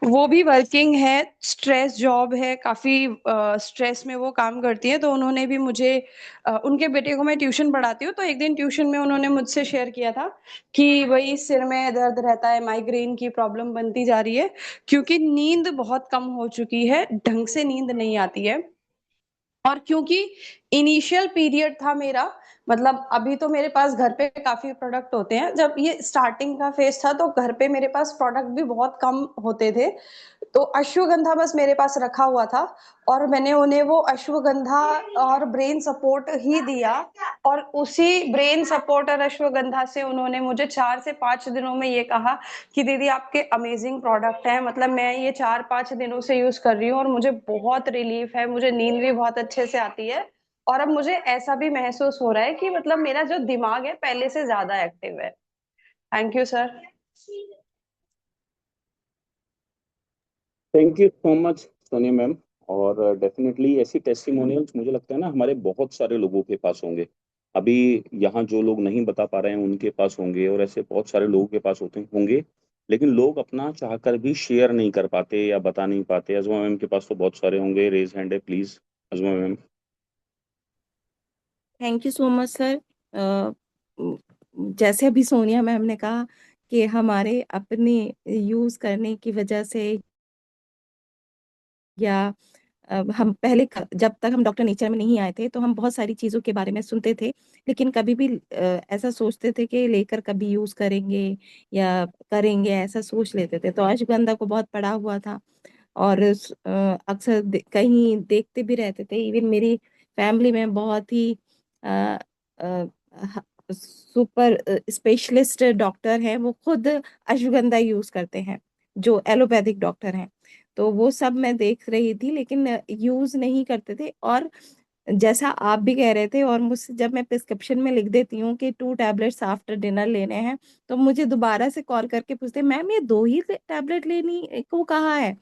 वो भी वर्किंग है, स्ट्रेस जॉब है, काफी स्ट्रेस में वो काम करती है। तो उन्होंने भी मुझे उनके बेटे को मैं ट्यूशन पढ़ाती हूँ, तो एक दिन ट्यूशन में उन्होंने मुझसे शेयर किया था कि वही सिर में दर्द रहता है, माइग्रेन की प्रॉब्लम बनती जा रही है, क्योंकि नींद बहुत कम हो चुकी है, ढंग से नींद नहीं आती है। और क्योंकि इनिशियल पीरियड था मेरा, मतलब अभी तो मेरे पास घर पे काफी प्रोडक्ट होते हैं, जब ये स्टार्टिंग का फेज था तो घर पे मेरे पास प्रोडक्ट भी बहुत कम होते थे। तो अश्वगंधा बस मेरे पास रखा हुआ था, और मैंने उन्हें वो अश्वगंधा और ब्रेन सपोर्ट ही दिया, और उसी ब्रेन सपोर्ट और अश्वगंधा से उन्होंने मुझे 4 से 5 दिनों में ये कहा कि दीदी आपके अमेजिंग प्रोडक्ट हैं, मतलब मैं ये 4-5 दिनों से यूज कर रही हूँ और मुझे बहुत रिलीफ है, मुझे नींद भी बहुत अच्छे से आती है। और अब मुझे ऐसा भी महसूस हो रहा है कि मतलब मेरा जो दिमाग है पहले से ज्यादा एक्टिव है। Thank you sir. Thank you so much Sonia ma'am. और डेफिनेटली ऐसी टेस्टिमोनियल्स मुझे लगता है ना हमारे बहुत सारे लोगों के पास होंगे। अभी यहाँ जो लोग नहीं बता पा रहे हैं उनके पास होंगे, और ऐसे बहुत सारे लोगों के पास होते होंगे, लेकिन लोग अपना चाहकर भी शेयर नहीं कर पाते या बता नहीं पाते। अजमा मैम के पास तो बहुत सारे होंगे, रेज हैंड है please Azma ma'am. Thank you so much sir. जैसे अभी सोनिया मैम ने कहा कि हमारे अपने यूज करने की वजह से, या हम पहले जब तक हम डॉक्टर नेचर में नहीं आए थे तो हम बहुत सारी चीज़ों के बारे में सुनते थे, लेकिन कभी भी ऐसा सोचते थे कि लेकर कभी यूज़ करेंगे या करेंगे, ऐसा सोच लेते थे। तो अश्वगंधा को बहुत पढ़ा हुआ था, और अक्सर कहीं देखते भी रहते थे। इवन मेरी फैमिली में बहुत ही अ, अ, सुपर स्पेशलिस्ट डॉक्टर हैं, वो खुद अश्वगंधा यूज करते हैं, जो एलोपैथिक डॉक्टर हैं। तो वो सब मैं देख रही थी, लेकिन यूज नहीं करते थे। और जैसा आप भी कह रहे थे, और मुझसे जब मैं प्रिस्क्रिप्शन में लिख देती हूँ कि 2 टैबलेट्स आफ्टर डिनर लेने हैं, तो मुझे दोबारा से कॉल करके पूछते, मैम ये 2 ही टैबलेट लेनी को कहा है।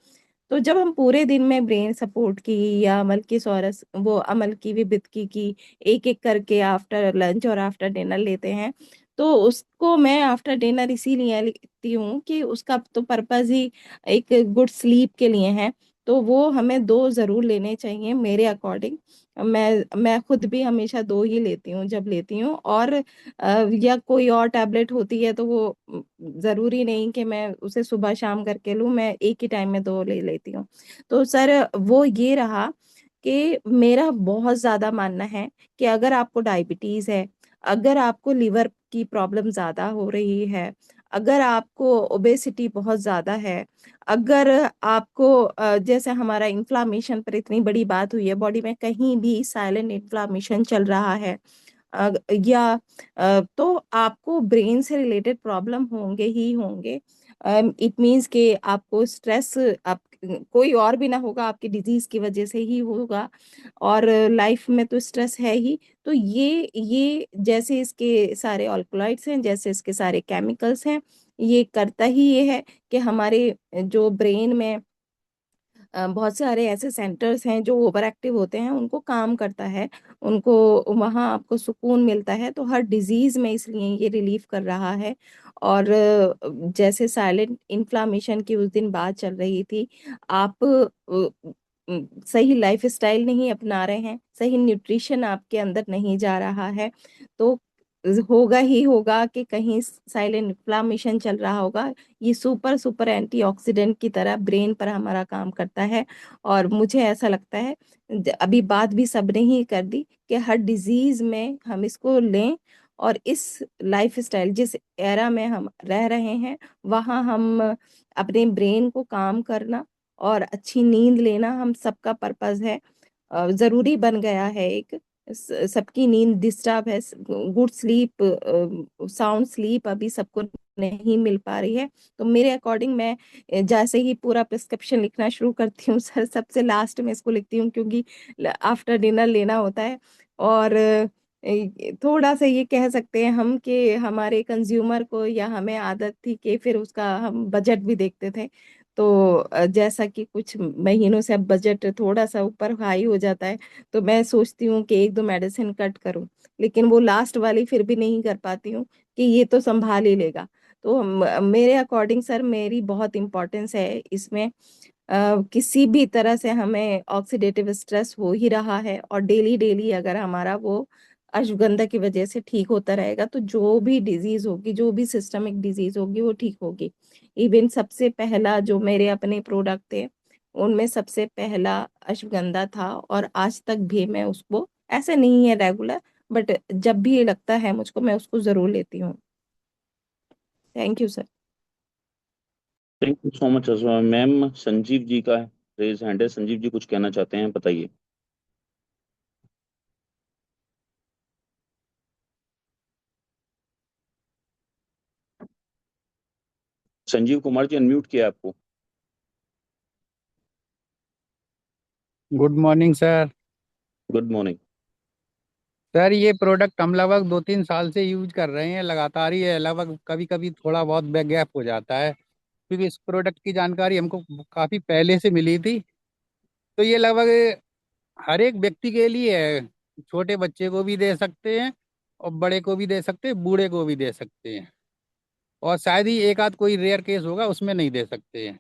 तो जब हम पूरे दिन में ब्रेन सपोर्ट की या अमल की सोरस वो अमल की विभित्ति की एक एक करके आफ्टर लंच और आफ्टर डिनर लेते हैं, तो उसको मैं आफ्टर डिनर इसीलिए लिखती हूँ कि उसका तो पर्पज ही एक गुड स्लीप के लिए है। तो वो हमें 2 जरूर लेने चाहिए मेरे अकॉर्डिंग। मैं खुद भी हमेशा 2 ही लेती हूँ जब लेती हूँ। और या कोई और टैबलेट होती है तो वो जरूरी नहीं कि मैं उसे सुबह शाम करके लूँ, मैं एक ही टाइम में 2 ले लेती हूँ। तो सर वो ये रहा कि मेरा बहुत ज्यादा मानना है कि अगर आपको डायबिटीज है, अगर आपको लिवर की प्रॉब्लम ज्यादा हो रही है, अगर आपको ओबेसिटी बहुत ज्यादा है, अगर आपको जैसे हमारा इन्फ्लामेशन पर इतनी बड़ी बात हुई है, बॉडी में कहीं भी साइलेंट इन्फ्लामेशन चल रहा है, अ, या तो आपको ब्रेन से रिलेटेड प्रॉब्लम होंगे ही होंगे। इट मीन्स कि आपको स्ट्रेस, आप कोई और भी ना होगा, आपकी डिजीज की वजह से ही होगा। और लाइफ में तो स्ट्रेस है ही। तो ये जैसे इसके सारे अल्कलॉइड्स हैं, जैसे इसके सारे केमिकल्स हैं, ये करता ही ये है कि हमारे जो ब्रेन में बहुत सारे ऐसे सेंटर्स हैं जो ओवर एक्टिव होते हैं, उनको काम करता है, उनको वहाँ आपको सुकून मिलता है। तो हर डिजीज में इसलिए ये रिलीफ कर रहा है। और जैसे साइलेंट इन्फ्लामेशन की उस दिन बात चल रही थी, आप सही लाइफ स्टाइल नहीं अपना रहे हैं, सही न्यूट्रिशन आपके अंदर नहीं जा रहा है, तो होगा ही होगा कि कहीं साइलेंट इन्फ्लामेशन चल रहा होगा। ये सुपर सुपर एंटीऑक्सीडेंट की तरह ब्रेन पर हमारा काम करता है। और मुझे ऐसा लगता है, अभी बात भी सबने ही कर दी, कि हर डिजीज में हम इसको लें, और इस लाइफ स्टाइल जिस एरा में हम रह रहे हैं वहाँ हम अपने ब्रेन को काम करना और अच्छी नींद लेना हम सबका पर्पस है। जरूरी बन गया है। एक सबकी नींद डिस्टर्ब है। गुड स्लीप, साउंड स्लीप अभी सबको नहीं मिल पा रही है। तो मेरे अकॉर्डिंग मैं जैसे ही पूरा प्रिस्क्रिप्शन लिखना शुरू करती हूँ सर, सबसे लास्ट में इसको लिखती हूँ, क्योंकि आफ्टर डिनर लेना होता है। और थोड़ा सा ये कह सकते हैं हम कि हमारे कंज्यूमर को या हमें आदत थी कि फिर उसका हम बजट भी देखते थे। तो जैसा कि कुछ महीनों से अब बजट थोड़ा सा ऊपर हाई हो जाता है, तो मैं सोचती हूँ कि एक दो मेडिसिन कट करूँ, लेकिन वो लास्ट वाली फिर भी नहीं कर पाती हूँ कि ये तो संभाल ही लेगा। तो मेरे अकॉर्डिंग सर मेरी बहुत इम्पोर्टेंस है इसमें। किसी भी तरह से हमें ऑक्सीडेटिव स्ट्रेस हो ही रहा है, और डेली डेली अगर हमारा वो अश्वगंधा की वजह से ठीक होता रहेगा तो जो भी डिजीज होगी, जो भी सिस्टमिक डिजीज होगी वो ठीक होगी। इवन सबसे पहला जो मेरे अपने प्रोडक्ट थे उनमें सबसे पहला अश्वगंधा था, और आज तक भी मैं उसको, ऐसे नहीं है रेगुलर, बट जब भी लगता है मुझको मैं उसको जरूर लेती हूँ। Thank you sir. Thank you so much ma'am. Sanjeev ji का रेज हैंड है। संजीव जी कुछ कहना चाहते हैं, बताइए। संजीव कुमार जी, अनम्यूट किया है आपको। Good morning sir. Good morning. Sir ये प्रोडक्ट हम लगभग 2-3 साल से यूज कर रहे हैं, लगातार ही है। लगभग कभी कभी थोड़ा बहुत गैप हो जाता है, क्योंकि इस प्रोडक्ट की जानकारी हमको काफी पहले से मिली थी। तो ये लगभग हर एक व्यक्ति के लिए है। छोटे बच्चे को भी दे सकते हैं, और बड़े को भी दे सकते हैं, बूढ़े को भी दे सकते हैं। और शायद ही एक आध कोई रेयर केस होगा उसमें नहीं दे सकते हैं।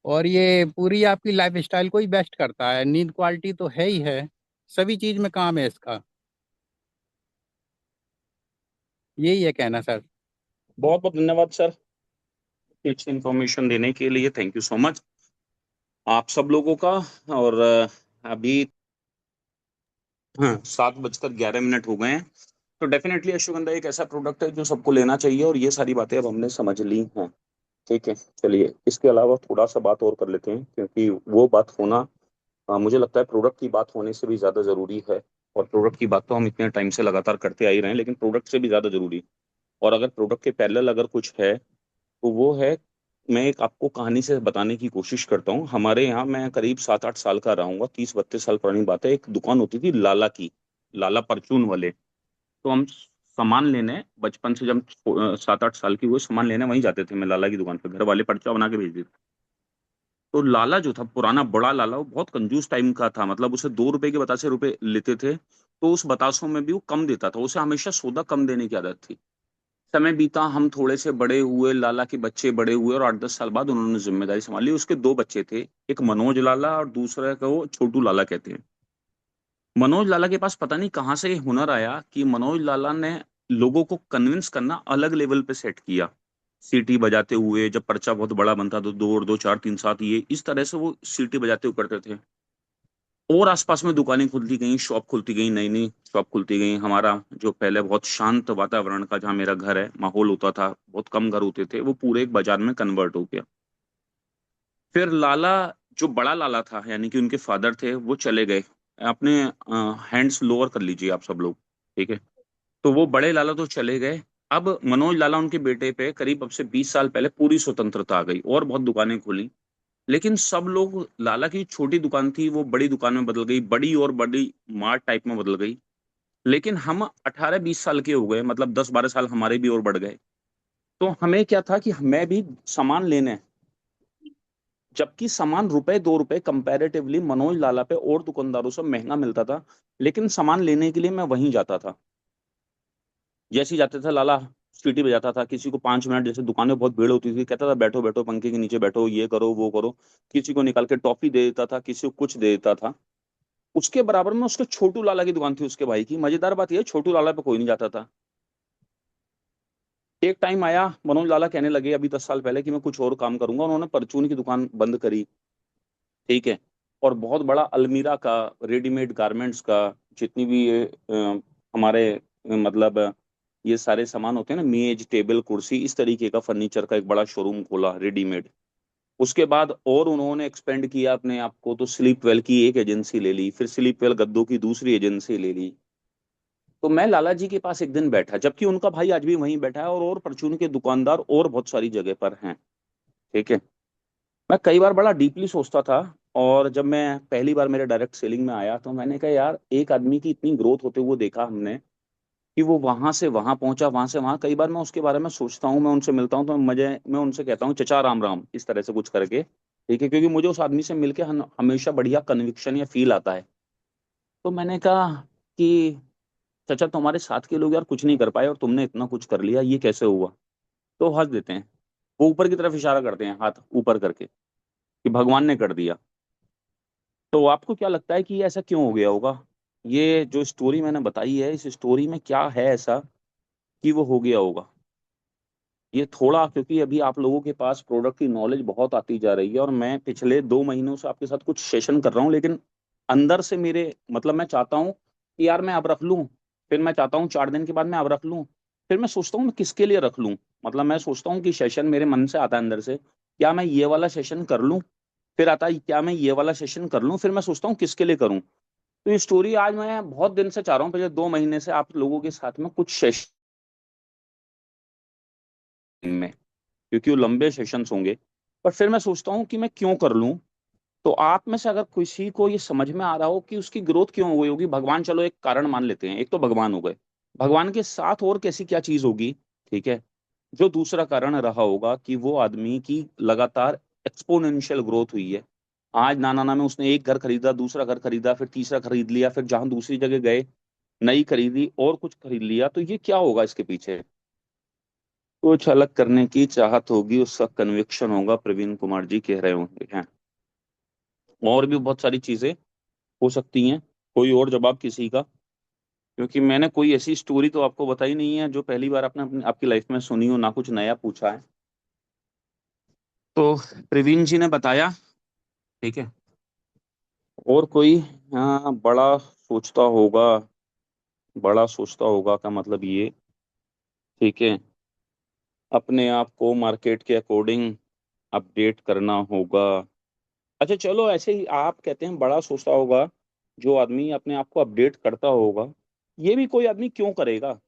और ये पूरी आपकी लाइफ स्टाइल को ही बेस्ट करता है। नींद क्वालिटी तो है ही है, सभी चीज में काम है इसका। यही है कहना सर। बहुत बहुत धन्यवाद सर, अच्छी इन्फॉर्मेशन देने के लिए। थैंक यू सो मच आप सब लोगों का। और अभी हाँ 7:11 हो गए हैं। तो डेफिनेटली अश्वगंधा एक ऐसा प्रोडक्ट है जो सबको लेना चाहिए, और ये सारी बातें अब हमने समझ ली हैं। ठीक है, चलिए इसके अलावा थोड़ा सा बात और कर लेते हैं, क्योंकि वो बात होना मुझे लगता है प्रोडक्ट की बात होने से भी ज़्यादा ज़रूरी है। और प्रोडक्ट की बात तो हम इतने टाइम से लगातार करते आ ही रहे हैं, लेकिन प्रोडक्ट से भी ज़्यादा ज़रूरी, और अगर प्रोडक्ट के पैरेलल अगर कुछ है तो वो है, मैं एक आपको कहानी से बताने की कोशिश करता हूँ। हमारे यहाँ मैं करीब 7-8 साल का रहूंगा, 30-32 साल पुरानी बात है। एक दुकान होती थी लाला की, लाला परचून वाले। तो हम सामान लेने बचपन से, जब 7-8 साल की हुए, सामान लेने वहीं जाते थे। मैं लाला की दुकान पे, घर वाले पर्चा बना के भेज देते। तो लाला जो था, पुराना बड़ा लाला, वो बहुत कंजूस टाइम का था। मतलब उसे 2 रुपए के बतासे रुपए लेते थे, तो उस बतासों में भी वो कम देता था। उसे हमेशा सौदा कम देने की आदत थी। समय बीता, हम थोड़े से बड़े हुए, लाला के बच्चे बड़े हुए, और 8-10 साल बाद उन्होंने जिम्मेदारी संभाली। उसके 2 बच्चे थे, एक मनोज लाला और दूसरे को वो छोटू लाला कहते हैं। मनोज लाला के पास पता नहीं कहाँ से ये हुनर आया कि मनोज लाला ने लोगों को कन्विंस करना अलग लेवल पे सेट किया। सीटी बजाते हुए, जब पर्चा बहुत बड़ा बनता तो 2 और 2 4 3 7, ये इस तरह से वो सीटी बजाते हुए करते थे। और आसपास में दुकानें खुलती गई, शॉप खुलती गई, नई नई शॉप खुलती गई। हमारा जो पहले बहुत शांत वातावरण का, जहाँ मेरा घर है, माहौल होता था, बहुत कम घर होते थे, वो पूरे एक बाजार में कन्वर्ट हो गया। फिर लाला, जो बड़ा लाला था, यानी कि उनके फादर थे, वो चले गए। अपने हैंड्स लोअर कर लीजिए आप सब लोग, ठीक है। तो वो बड़े लाला तो चले गए। अब मनोज लाला, उनके बेटे पे करीब अब से 20 साल पहले पूरी स्वतंत्रता आ गई, और बहुत दुकानें खुली। लेकिन सब लोग, लाला की छोटी दुकान थी वो बड़ी दुकान में बदल गई, बड़ी और बड़ी मार्ट टाइप में बदल गई। लेकिन हम 18-20 साल के हो गए, मतलब 10-12 साल हमारे भी और बढ़ गए। तो हमें क्या था कि मैं भी सामान लेने हैं। जबकि सामान ₹2 कंपैरेटिवली मनोज लाला पे और दुकानदारों से महंगा मिलता था, लेकिन सामान लेने के लिए मैं वहीं जाता था। जैसे ही जाते थे, लाला सीटी बजाता था, किसी को 5 मिनट, जैसे दुकान में बहुत भीड़ होती थी, कहता था बैठो बैठो, पंखे के नीचे बैठो, ये करो वो करो। किसी को निकाल के टॉफी दे देता था, किसी को कुछ दे देता था। उसके बराबर में उसके छोटू लाला की दुकान थी उसके भाई की। मजेदार बात यह है, छोटू लाला पे कोई नहीं जाता था। एक टाइम आया, मनोज लाला कहने लगे अभी 10 साल पहले कि मैं कुछ और काम करूंगा, उन्होंने परचून की दुकान बंद करी। ठीक है। और बहुत बड़ा अलमीरा का, रेडीमेड गारमेंट्स का, जितनी भी ये हमारे मतलब ये सारे सामान होते हैं ना, मेज टेबल कुर्सी, इस तरीके का फर्नीचर का एक बड़ा शोरूम खोला रेडीमेड। उसके बाद और उन्होंने एक्सपेंड किया अपने आप को, तो स्लीप वेल की एक एजेंसी ले ली, फिर स्लीप वेल गद्दों की दूसरी एजेंसी ले ली। तो मैं लाला जी के पास एक दिन बैठा, जबकि उनका भाई आज भी वहीं बैठा है, और परचून के दुकानदार और बहुत सारी जगह पर हैं। ठीक है। मैं कई बार बड़ा डीपली सोचता था। और जब मैं पहली बार मेरे डायरेक्ट सेलिंग में आया, तो मैंने कहा यार, एक आदमी की इतनी ग्रोथ होते हुए देखा हमने कि वो वहां से वहां पहुंचा, वहां से वहां। कई बार मैं उसके बारे में सोचता हूँ, मैं उनसे मिलता हूँ, तो मैं उनसे कहता हूँ चचा राम राम, इस तरह से कुछ करके। ठीक है, क्योंकि मुझे उस आदमी से मिलके हमेशा बढ़िया कन्विक्शन या फील आता है। तो मैंने कहा कि चाचा, तुम्हारे साथ के लोग यार कुछ नहीं कर पाए और तुमने इतना कुछ कर लिया, ये कैसे हुआ? तो हंस देते हैं। वो ऊपर की तरफ इशारा करते हैं, हाथ ऊपर करके, कि भगवान ने कर दिया। तो आपको क्या लगता है कि ये ऐसा क्यों हो गया होगा? ये जो स्टोरी मैंने बताई है, इस स्टोरी में क्या है ऐसा कि वो हो गया होगा? ये थोड़ा, क्योंकि अभी आप लोगों के पास प्रोडक्ट की नॉलेज बहुत आती जा रही है, और मैं पिछले 2 महीनों से आपके साथ कुछ सेशन कर रहा हूँ, लेकिन अंदर से मेरे मतलब मैं चाहता हूँ कि यार मैं अब रख लूँ, फिर मैं चाहता हूँ 4 दिन के बाद मैं अब रख लूँ, फिर मैं सोचता हूँ मैं किसके लिए रख लूँ। मतलब मैं सोचता हूँ कि सेशन मेरे मन से आता है अंदर से, क्या मैं ये वाला सेशन कर लूँ, फिर आता है क्या मैं ये वाला सेशन कर लूँ, फिर मैं सोचता हूँ किसके लिए करूँ। तो ये स्टोरी आज मैं बहुत दिन से चाह रहा हूँ, पिछले 2 महीने से आप लोगों के साथ में कुछ सेशन में, क्योंकि वो लंबे सेशंस होंगे। पर फिर मैं सोचता हूँ कि मैं क्यों कर लूँ। तो आप में से अगर किसी को ये समझ में आ रहा हो कि उसकी ग्रोथ क्यों हो गई होगी, भगवान, चलो एक कारण मान लेते हैं, एक तो भगवान हो गए, भगवान के साथ और कैसी क्या चीज होगी? ठीक है। जो दूसरा कारण रहा होगा कि वो आदमी की लगातार एक्सपोनेंशियल ग्रोथ हुई है। आज नाना में उसने एक घर खरीदा, दूसरा घर खरीदा, फिर तीसरा खरीद लिया, फिर जहां दूसरी जगह गए नई खरीदी और कुछ खरीद लिया। तो ये क्या होगा इसके पीछे? कुछ अलग करने की चाहत होगी, उसका कन्विक्शन होगा, प्रवीण कुमार जी कह रहे होंगे हैं। और भी बहुत सारी चीजें हो सकती हैं। कोई और जवाब किसी का? क्योंकि मैंने कोई ऐसी स्टोरी तो आपको बताई नहीं है जो पहली बार आपने आपकी लाइफ में सुनी हो, ना कुछ नया पूछा है। तो प्रवीण जी ने बताया। ठीक है। और कोई? हाँ, बड़ा सोचता होगा का मतलब ये। ठीक है। अपने आप को मार्केट के अकॉर्डिंग अपडेट करना होगा। अच्छा चलो, ऐसे ही आप कहते हैं बड़ा सोचता होगा, जो आदमी अपने आप को अपडेट करता होगा, ये भी कोई आदमी क्यों करेगा?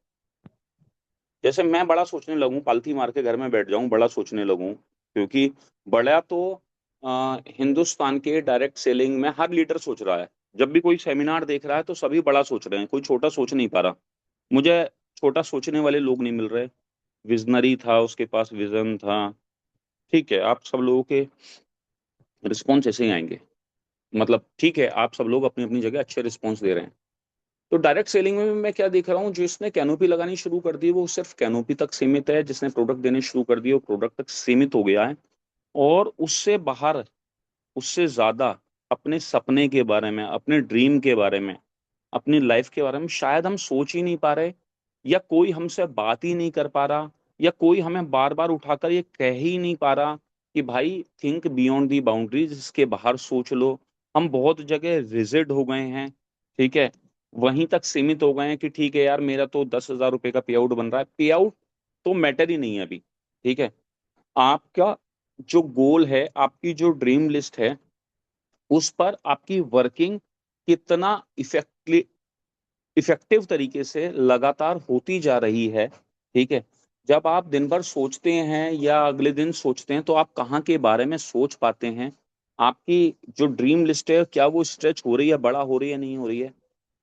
जैसे मैं बड़ा सोचने लगूं, पालथी मार के घर में बैठ जाऊं, बड़ा सोचने लगूं, क्योंकि बड़ा तो हिंदुस्तान के डायरेक्ट सेलिंग में हर लीडर सोच रहा है। जब भी कोई सेमिनार देख रहा है तो सभी बड़ा सोच रहे हैं, कोई छोटा सोच नहीं पा रहा। मुझे छोटा सोचने वाले लोग नहीं मिल रहे। विजनरी था, उसके पास विजन था। ठीक है, आप सब लोगों के रिस्पॉन्स ऐसे ही आएंगे। मतलब ठीक है, आप सब लोग अपनी अपनी जगह अच्छे रिस्पॉन्स दे रहे हैं। तो डायरेक्ट सेलिंग में भी मैं क्या देख रहा हूँ, जिसने कैनोपी लगानी शुरू कर दी वो सिर्फ कैनोपी तक सीमित है, जिसने प्रोडक्ट देने शुरू कर दिए वो प्रोडक्ट तक सीमित हो गया है। और उससे बाहर, उससे ज्यादा अपने सपने के बारे में, अपने ड्रीम के बारे में, अपनी लाइफ के बारे में शायद हम सोच ही नहीं पा रहे, या कोई हमसे बात ही नहीं कर पा रहा, या कोई हमें बार बार उठाकर ये कह ही नहीं पा रहा कि भाई थिंक बियॉन्ड दी बाउंड्रीज, इसके बाहर सोच लो। हम बहुत जगह रिजिड हो गए हैं। ठीक है। वहीं तक सीमित हो गए हैं कि ठीक है यार, मेरा तो 10,000 रुपए का पे आउट बन रहा है। पे आउट तो मैटर ही नहीं है अभी। ठीक है। आपका जो गोल है, आपकी जो ड्रीम लिस्ट है, उस पर आपकी वर्किंग कितना इफेक्टिव तरीके से लगातार होती जा रही है। ठीक है। जब आप दिन भर सोचते हैं या अगले दिन सोचते हैं, तो आप कहाँ के बारे में सोच पाते हैं? आपकी जो ड्रीम लिस्ट है, क्या वो स्ट्रेच हो रही है, बड़ा हो रही है, नहीं हो रही है?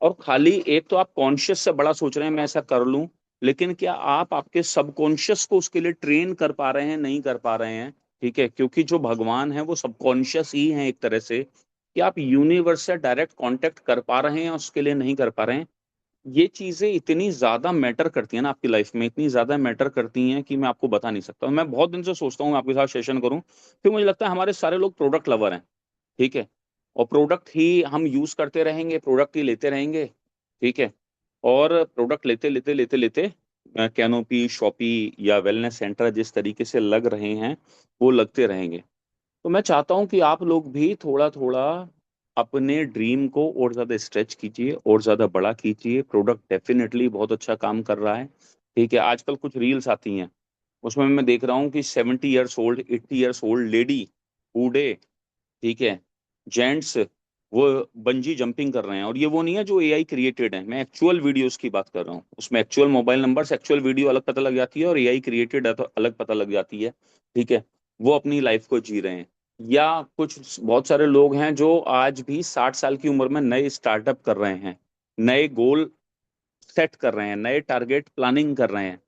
और खाली एक तो आप कॉन्शियस से बड़ा सोच रहे हैं मैं ऐसा कर लूं, लेकिन क्या आप आपके सबकॉन्शियस को उसके लिए ट्रेन कर पा रहे हैं, नहीं कर पा रहे हैं? ठीक है, क्योंकि जो भगवान है वो सबकॉन्शियस ही है एक तरह से, कि आप यूनिवर्स से डायरेक्ट कांटेक्ट कर पा रहे हैं, उसके लिए नहीं कर पा रहे हैं। ये चीजें इतनी ज्यादा मैटर करती है ना आपकी लाइफ में, इतनी ज्यादा मैटर करती हैं कि मैं आपको बता नहीं सकता। मैं बहुत दिन से सोचता हूँ आपके साथ सेशन करूं, फिर मुझे लगता है हमारे सारे लोग प्रोडक्ट लवर हैं। ठीक है। और प्रोडक्ट ही हम यूज करते रहेंगे, प्रोडक्ट ही लेते रहेंगे, ठीक है। और प्रोडक्ट लेते लेते लेते लेते कैनोपी, शॉपी या वेलनेस सेंटर जिस तरीके से लग रहे हैं वो लगते रहेंगे। तो मैं चाहता हूं कि आप लोग भी थोड़ा थोड़ा अपने ड्रीम को और ज्यादा स्ट्रेच कीजिए और ज्यादा बड़ा कीजिए। प्रोडक्ट डेफिनेटली बहुत अच्छा काम कर रहा है, ठीक है। आजकल कुछ रील्स आती हैं, उसमें मैं देख रहा हूँ कि 70 years old, 80 years old lady, बूढ़े, ठीक है, जेंट्स, वो बंजी जंपिंग कर रहे हैं। और ये वो नहीं है जो एआई क्रिएटेड है, मैं एक्चुअल वीडियोस की बात कर रहा हूँ। उसमें एक्चुअल मोबाइल नंबर से एक्चुअल वीडियो अलग पता लग जाती है और एआई क्रिएटेड है तो अलग पता लग जाती है, ठीक है। वो अपनी लाइफ को जी रहे हैं। या कुछ बहुत सारे लोग हैं जो आज भी 60 साल की उम्र में नए स्टार्टअप कर रहे हैं, नए गोल सेट कर रहे हैं, नए टारगेट प्लानिंग कर रहे हैं।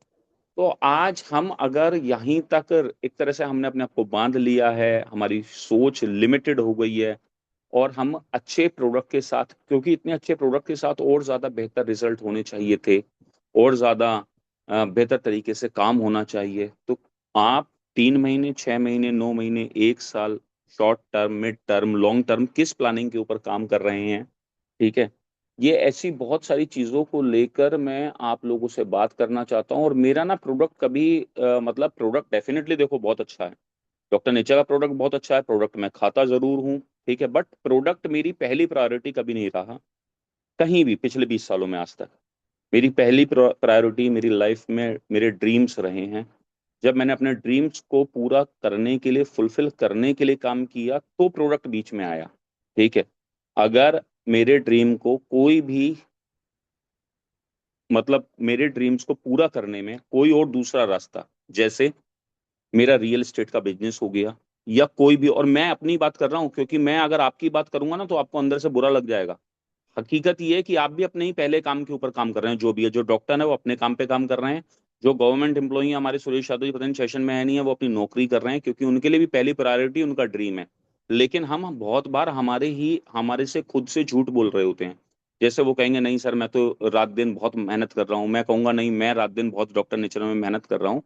तो आज हम अगर यहीं तक एक तरह से हमने अपने आप को बांध लिया है, हमारी सोच लिमिटेड हो गई है, और हम अच्छे प्रोडक्ट के साथ, क्योंकि इतने अच्छे प्रोडक्ट के साथ और ज्यादा बेहतर रिजल्ट होने चाहिए थे, और ज्यादा बेहतर तरीके से काम होना चाहिए, तो आप 3 महीने, 6 महीने, 9 महीने, 1 साल, short term, mid term, long term किस प्लानिंग के ऊपर काम कर रहे हैं, ठीक है। ये ऐसी बहुत सारी चीजों को लेकर मैं आप लोगों से बात करना चाहता हूँ। और मेरा ना प्रोडक्ट कभी मतलब प्रोडक्ट डेफिनेटली देखो बहुत अच्छा है, डॉक्टर नेचर का प्रोडक्ट बहुत अच्छा है, प्रोडक्ट मैं खाता जरूर हूँ, ठीक है। बट प्रोडक्ट मेरी पहली प्रायोरिटी कभी नहीं रहा, कहीं भी पिछले 20 सालों में आज तक। मेरी पहली प्रायोरिटी मेरी लाइफ में मेरे ड्रीम्स रहे हैं। जब मैंने अपने ड्रीम्स को पूरा करने के लिए, फुलफिल करने के लिए काम किया, तो प्रोडक्ट बीच में आया, ठीक है। अगर मेरे ड्रीम को कोई भी, मतलब मेरे ड्रीम्स को पूरा करने में कोई और दूसरा रास्ता, जैसे मेरा रियल एस्टेट का बिजनेस हो गया या कोई भी, और मैं अपनी बात कर रहा हूं क्योंकि मैं अगर आपकी बात करूंगा ना तो आपको अंदर से बुरा लग जाएगा। हकीकत ये है कि आप भी अपने ही पहले काम के ऊपर काम कर रहे हैं, जो भी है, जो डॉक्टर है वो अपने काम पे काम कर रहे हैं, जो गवर्नमेंट एम्प्लॉई हमारे सुरेश यादव जी पता नहीं सेशन में है नहीं है, वो अपनी नौकरी कर रहे हैं, क्योंकि उनके लिए भी पहली प्रायोरिटी उनका ड्रीम है। लेकिन हम बहुत बार हमारे से खुद से झूठ बोल रहे होते हैं। जैसे वो कहेंगे नहीं सर मैं तो रात दिन बहुत मेहनत कर रहा हूँ, मैं कहूंगा नहीं मैं रात दिन बहुत डॉक्टर नेचर में मेहनत कर रहा हूँ।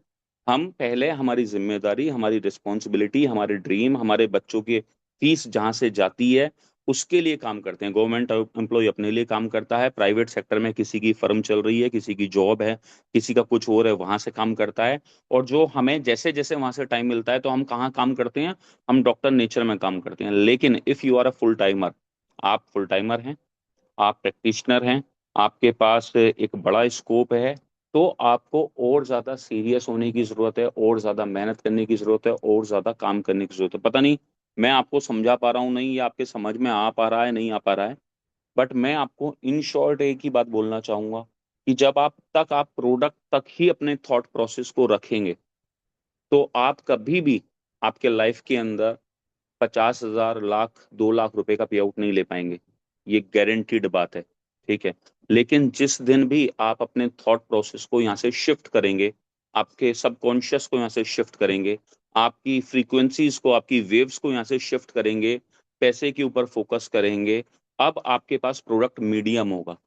हम पहले हमारी जिम्मेदारी, हमारी रिस्पॉन्सिबिलिटी, हमारे ड्रीम, हमारे बच्चों की फीस जहां से जाती है उसके लिए काम करते हैं। गवर्नमेंट एम्प्लॉय अपने लिए काम करता है, प्राइवेट सेक्टर में किसी की फर्म चल रही है, किसी की जॉब है, किसी का कुछ और है, वहां से काम करता है। और जो हमें जैसे जैसे वहां से टाइम मिलता है तो हम कहाँ काम करते हैं, हम डॉक्टर नेचर में काम करते हैं। लेकिन if you are a full timer, आप फुल टाइमर हैं, आप प्रैक्टिशनर हैं, आपके पास एक बड़ा स्कोप है, तो आपको और ज्यादा सीरियस होने की जरूरत है, और ज्यादा मेहनत करने की जरूरत है, और ज्यादा काम करने की जरूरत है। पता नहीं मैं आपको समझा पा रहा हूँ नहीं, या आपके समझ में आ पा रहा है नहीं आ पा रहा है, बट मैं आपको इन शॉर्ट एक ही बात बोलना चाहूंगा कि जब आप प्रोडक्ट तक ही अपने थॉट प्रोसेस को रखेंगे, तो आप कभी भी आपके लाइफ के अंदर 50,000, लाख, 2 लाख रुपए का पे आउट नहीं ले पाएंगे, ये गारंटीड बात है, ठीक है। लेकिन जिस दिन भी आप अपने थॉट प्रोसेस को यहाँ से शिफ्ट करेंगे, आपके सबकॉन्शियस को यहाँ से शिफ्ट करेंगे, आपकी फ्रीक्वेंसीज को, आपकी वेव्स को यहाँ से शिफ्ट करेंगे, पैसे के ऊपर फोकस करेंगे, अब आपके पास प्रोडक्ट मीडियम होगा।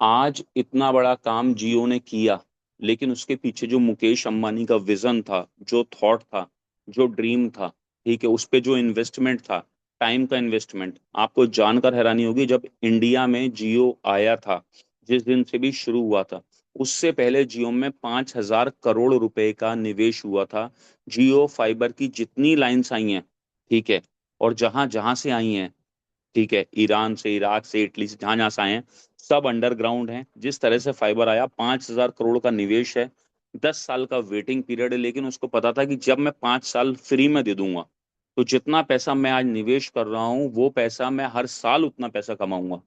आज इतना बड़ा काम जियो ने किया, लेकिन उसके पीछे जो मुकेश अंबानी का विजन था, जो थॉट था, जो ड्रीम था, ठीक है, उस पे जो इन्वेस्टमेंट था, टाइम का इन्वेस्टमेंट, आपको जानकर हैरानी होगी जब इंडिया में जियो आया था, जिस दिन से भी शुरू हुआ था, उससे पहले जियो में 5,000 करोड़ रुपए का निवेश हुआ था। जियो फाइबर की जितनी लाइंस आई हैं, ठीक है, और जहां जहां से आई हैं, ठीक है, ईरान से, इराक से, इटली से, जहां जहां से आए हैं, सब अंडरग्राउंड हैं। जिस तरह से फाइबर आया, 5,000 करोड़ का निवेश है, 10 साल का वेटिंग पीरियड है, लेकिन उसको पता था कि जब मैं 5 साल फ्री में दे दूंगा तो जितना पैसा मैं आज निवेश कर रहा हूँ वो पैसा मैं हर साल उतना पैसा कमाऊंगा।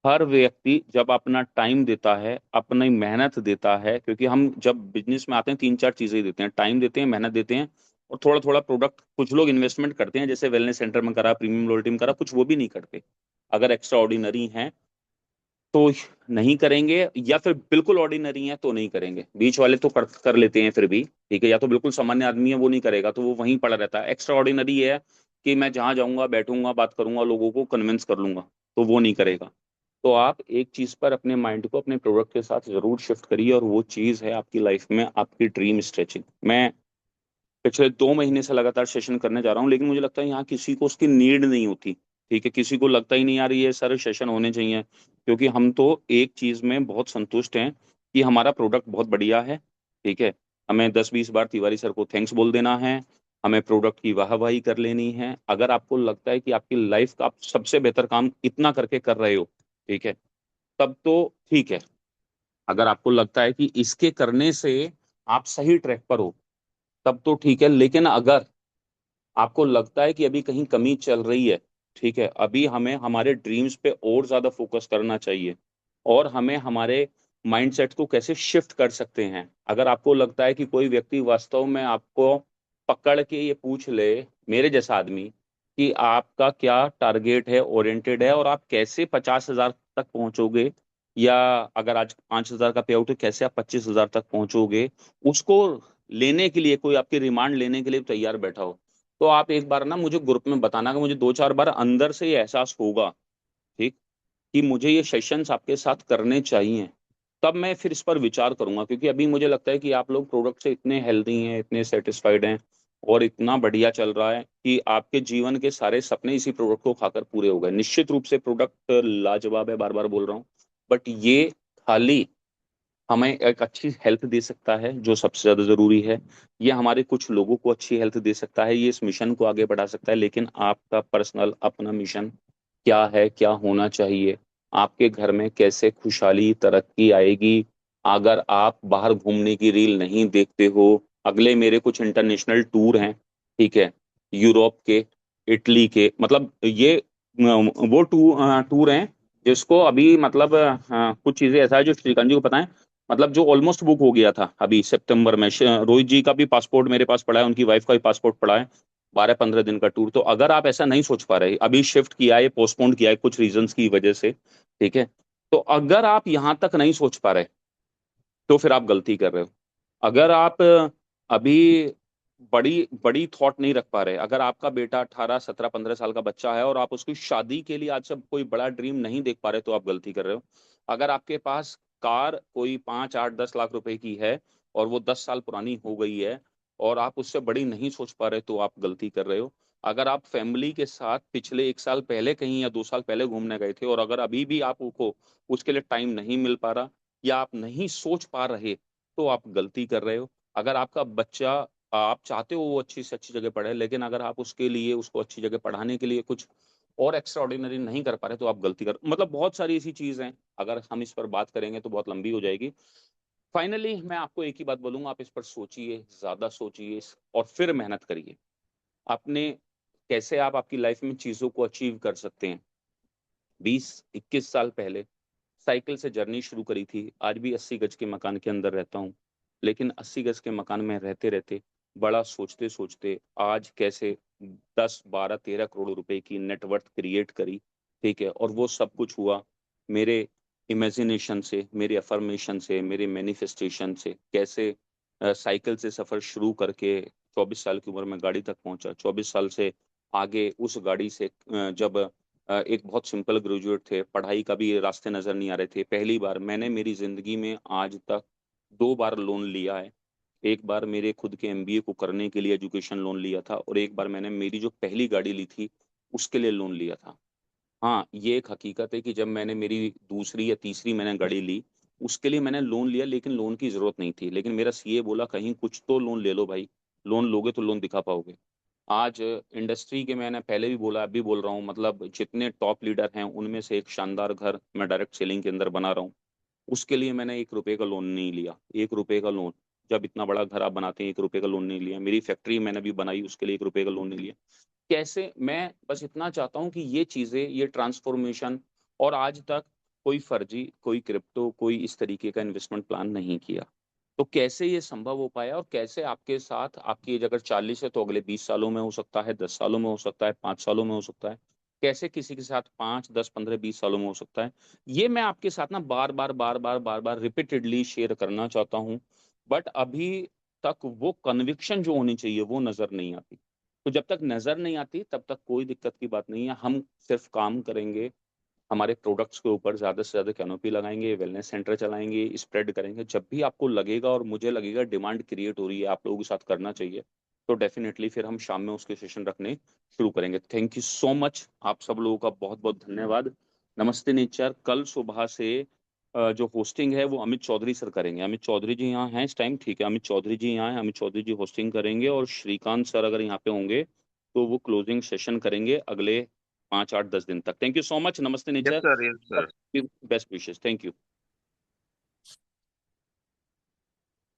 हर व्यक्ति जब अपना टाइम देता है, अपनी मेहनत देता है, क्योंकि हम जब बिजनेस में आते हैं 3 4 चीजें देते हैं, टाइम देते हैं, मेहनत देते हैं, और थोड़ा थोड़ा प्रोडक्ट, कुछ लोग इन्वेस्टमेंट करते हैं, जैसे वेलनेस सेंटर में करा, प्रीमियम लॉयल्टी में करा, कुछ वो भी नहीं करते। अगर एक्स्ट्रा ऑर्डिनरी हैं तो नहीं करेंगे, या फिर बिल्कुल ऑर्डिनरी हैं तो नहीं करेंगे। बीच वाले तो कर लेते हैं फिर भी, ठीक है, या तो बिल्कुल सामान्य आदमी है वो नहीं करेगा तो वो वहीं पड़ा रहता है। एक्स्ट्रा ऑर्डिनरी है कि मैं जहां जाऊंगा, बैठूंगा, बात करूंगा, लोगों को कन्विंस कर लूंगा, तो वो नहीं करेगा। तो आप एक चीज पर अपने माइंड को अपने प्रोडक्ट के साथ जरूर शिफ्ट करिए, और वो चीज है आपकी लाइफ में आपकी ड्रीम स्ट्रेचिंग। मैं पिछले 2 महीने से लगातार सेशन करने जा रहा हूँ, लेकिन मुझे लगता है यहाँ किसी को उसकी नीड नहीं होती। ठीक है, किसी को लगता ही नहीं यार ये सर सेशन होने चाहिए, क्योंकि हम तो एक चीज में बहुत संतुष्ट हैं कि हमारा प्रोडक्ट बहुत बढ़िया है। ठीक है, हमें 10-20 बार तिवारी सर को थैंक्स बोल देना है, हमें प्रोडक्ट की वाहवाही कर लेनी है। अगर आपको लगता है कि आपकी लाइफ का आप सबसे बेहतर काम इतना करके कर रहे हो, ठीक है, तब तो ठीक है। अगर आपको लगता है कि इसके करने से आप सही ट्रैक पर हो, तब तो ठीक है। लेकिन अगर आपको लगता है कि अभी कहीं कमी चल रही है, ठीक है, अभी हमें हमारे ड्रीम्स पे और ज्यादा फोकस करना चाहिए, और हमें हमारे माइंडसेट को कैसे शिफ्ट कर सकते हैं। अगर आपको लगता है कि कोई व्यक्ति वास्तव में आपको पकड़ के ये पूछ ले, मेरे जैसा आदमी, कि आपका क्या टारगेट है, ओरिएंटेड है, और आप कैसे 50,000 तक पहुंचोगे, या अगर आज 5,000 का पे आउट है कैसे आप 25,000 तक पहुंचोगे, उसको लेने के लिए कोई आपकी रिमांड लेने के लिए तैयार बैठा हो, तो आप एक बार ना मुझे ग्रुप में बताना कि मुझे 2-4 बार अंदर से ये एहसास होगा, ठीक, कि मुझे ये सेशंस आपके साथ करने चाहिए, तब मैं फिर इस पर विचार करूंगा। क्योंकि अभी मुझे लगता है कि आप लोग प्रोडक्ट से इतने हेल्दी हैं, इतने सेटिस्फाइड हैं, और इतना बढ़िया चल रहा है कि आपके जीवन के सारे सपने इसी प्रोडक्ट को खाकर पूरे हो गए। निश्चित रूप से प्रोडक्ट लाजवाब है, बार बार बोल रहा हूँ, बट ये खाली हमें एक अच्छी हेल्थ दे सकता है, जो सबसे ज्यादा जरूरी है। ये हमारे कुछ लोगों को अच्छी हेल्थ दे सकता है, ये इस मिशन को आगे बढ़ा सकता है। लेकिन आपका पर्सनल अपना मिशन क्या है, क्या होना चाहिए, आपके घर में कैसे खुशहाली तरक्की आएगी, अगर आप बाहर घूमने की रील नहीं देखते हो। अगले मेरे कुछ इंटरनेशनल टूर हैं, ठीक है, यूरोप के, इटली के, मतलब ये वो टूर हैं जिसको अभी मतलब कुछ चीजें ऐसा है जो श्रीकांत जी को पता है, मतलब जो ऑलमोस्ट बुक हो गया था अभी सितंबर में। रोहित जी का भी पासपोर्ट मेरे पास पड़ा है, उनकी वाइफ का भी पासपोर्ट पड़ा है, 12-15 दिन का टूर। तो अगर आप ऐसा नहीं सोच पा रहे, अभी शिफ्ट किया है, पोस्टपोन किया है कुछ रीजंस की वजह से, ठीक है, तो अगर आप यहां तक नहीं सोच पा रहे, तो फिर आप गलती कर रहे हो। अगर आप अभी बड़ी बड़ी थॉट नहीं रख पा रहे, अगर आपका बेटा 18, 17, 15 साल का बच्चा है और आप उसकी शादी के लिए आज से कोई बड़ा ड्रीम नहीं देख पा रहे, तो आप गलती कर रहे हो। अगर आपके पास कार कोई 5, 8, 10 लाख रुपए की है और वो 10 साल पुरानी हो गई है, और आप उससे बड़ी नहीं सोच पा रहे, तो आप गलती कर रहे हो। अगर आप फैमिली के साथ पिछले 1 साल पहले कहीं या 2 साल पहले घूमने गए थे, और अगर अभी भी आपको उसके लिए टाइम नहीं मिल पा रहा, या आप नहीं सोच पा रहे, तो आप गलती कर रहे हो। अगर आपका बच्चा, आप चाहते हो वो अच्छी से अच्छी जगह पढ़े, लेकिन अगर आप उसके लिए, उसको अच्छी जगह पढ़ाने के लिए कुछ और एक्स्ट्रा ऑर्डिनरी नहीं कर पा रहे, तो आप गलती कर, मतलब बहुत सारी ऐसी चीज हैं, अगर हम इस पर बात करेंगे तो बहुत लंबी हो जाएगी। फाइनली मैं आपको एक ही बात बोलूंगा, आप इस पर सोचिए, ज्यादा सोचिए, और फिर मेहनत करिए। आपने कैसे आप आपकी लाइफ में चीजों को अचीव कर सकते हैं। 20-21 साल पहले साइकिल से जर्नी शुरू करी थी, आज भी 80 गज के मकान के अंदर रहता हूँ, लेकिन 80 गज के मकान में रहते रहते, बड़ा सोचते सोचते, आज कैसे 10, 12, 13 करोड़ रुपए की नेटवर्थ क्रिएट करी, ठीक है, और वो सब कुछ हुआ मेरे इमेजिनेशन से, मेरे अफर्मेशन से, मेरे मैनिफेस्टेशन से। कैसे साइकिल से सफर शुरू करके 24 साल की उम्र में गाड़ी तक पहुंचा, 24 साल से आगे उस गाड़ी से जब एक बहुत सिंपल ग्रेजुएट थे, पढ़ाई का भी रास्ते नजर नहीं आ रहे थे, पहली बार मैंने मेरी जिंदगी में आज तक 2 बार लोन लिया है। एक बार मेरे खुद के एमबीए को करने के लिए एजुकेशन लोन लिया था, और एक बार मैंने मेरी जो पहली गाड़ी ली थी उसके लिए लोन लिया था। हाँ, ये एक हकीकत है कि जब मैंने मेरी दूसरी या तीसरी मैंने गाड़ी ली, उसके लिए मैंने लोन लिया, लेकिन लोन की जरूरत नहीं थी। लेकिन मेरा सीए बोला कहीं कुछ तो लोन ले लो भाई, लोन लोगे तो लोन दिखा पाओगे। आज इंडस्ट्री के, मैंने पहले भी बोला, अभी बोल रहा हूँ, मतलब जितने टॉप लीडर हैं उनमें से एक शानदार घर मैं डायरेक्ट सेलिंग के अंदर बना रहा हूँ, उसके लिए मैंने 1 रुपए का लोन नहीं लिया। 1 रुपए का लोन, जब इतना बड़ा घर आप बनाते हैं, 1 रुपए का लोन नहीं लिया। मेरी फैक्ट्री मैंने भी बनाई, उसके लिए 1 रुपए का लोन नहीं लिया। कैसे, मैं बस इतना चाहता हूँ कि ये चीजें, ये ट्रांसफॉर्मेशन, और आज तक कोई फर्जी, कोई क्रिप्टो, कोई इस तरीके का इन्वेस्टमेंट प्लान नहीं किया। तो कैसे ये संभव हो पाया, और कैसे आपके साथ, आपकी एज अगर 40 है तो अगले 20 सालों में हो सकता है, 10 सालों में हो सकता है, 5 सालों में हो सकता है, कैसे किसी के साथ 5, 10, 15, 20 सालों में हो सकता है, ये मैं आपके साथ ना बार बार बार बार बार बार रिपीटेडली शेयर करना चाहता हूँ। बट अभी तक वो कन्विक्शन जो होनी चाहिए वो नजर नहीं आती। तो जब तक नजर नहीं आती, तब तक कोई दिक्कत की बात नहीं है। हम सिर्फ काम करेंगे, हमारे प्रोडक्ट्स के ऊपर ज्यादा से ज्यादा कैनोपी लगाएंगे, वेलनेस सेंटर चलाएंगे, स्प्रेड करेंगे। जब भी आपको लगेगा और मुझे लगेगा डिमांड क्रिएट हो रही है, आप लोगों के साथ करना चाहिए, तो डेफिनेटली फिर हम शाम में उसके सेशन रखने शुरू करेंगे। थैंक यू सो मच, आप सब लोगों का बहुत बहुत धन्यवाद। नमस्ते नेचर कल सुबह से जो होस्टिंग है वो अमित चौधरी सर करेंगे। अमित चौधरी जी यहाँ हैं इस टाइम, ठीक है, अमित चौधरी जी यहाँ हैं, अमित चौधरी जी होस्टिंग करेंगे और श्रीकांत सर अगर यहाँ पे होंगे तो वो क्लोजिंग सेशन करेंगे अगले 5, 8, 10 दिन तक। थैंक यू सो मच, नमस्ते yes nature, sir, yes sir. Best wishes, thank you.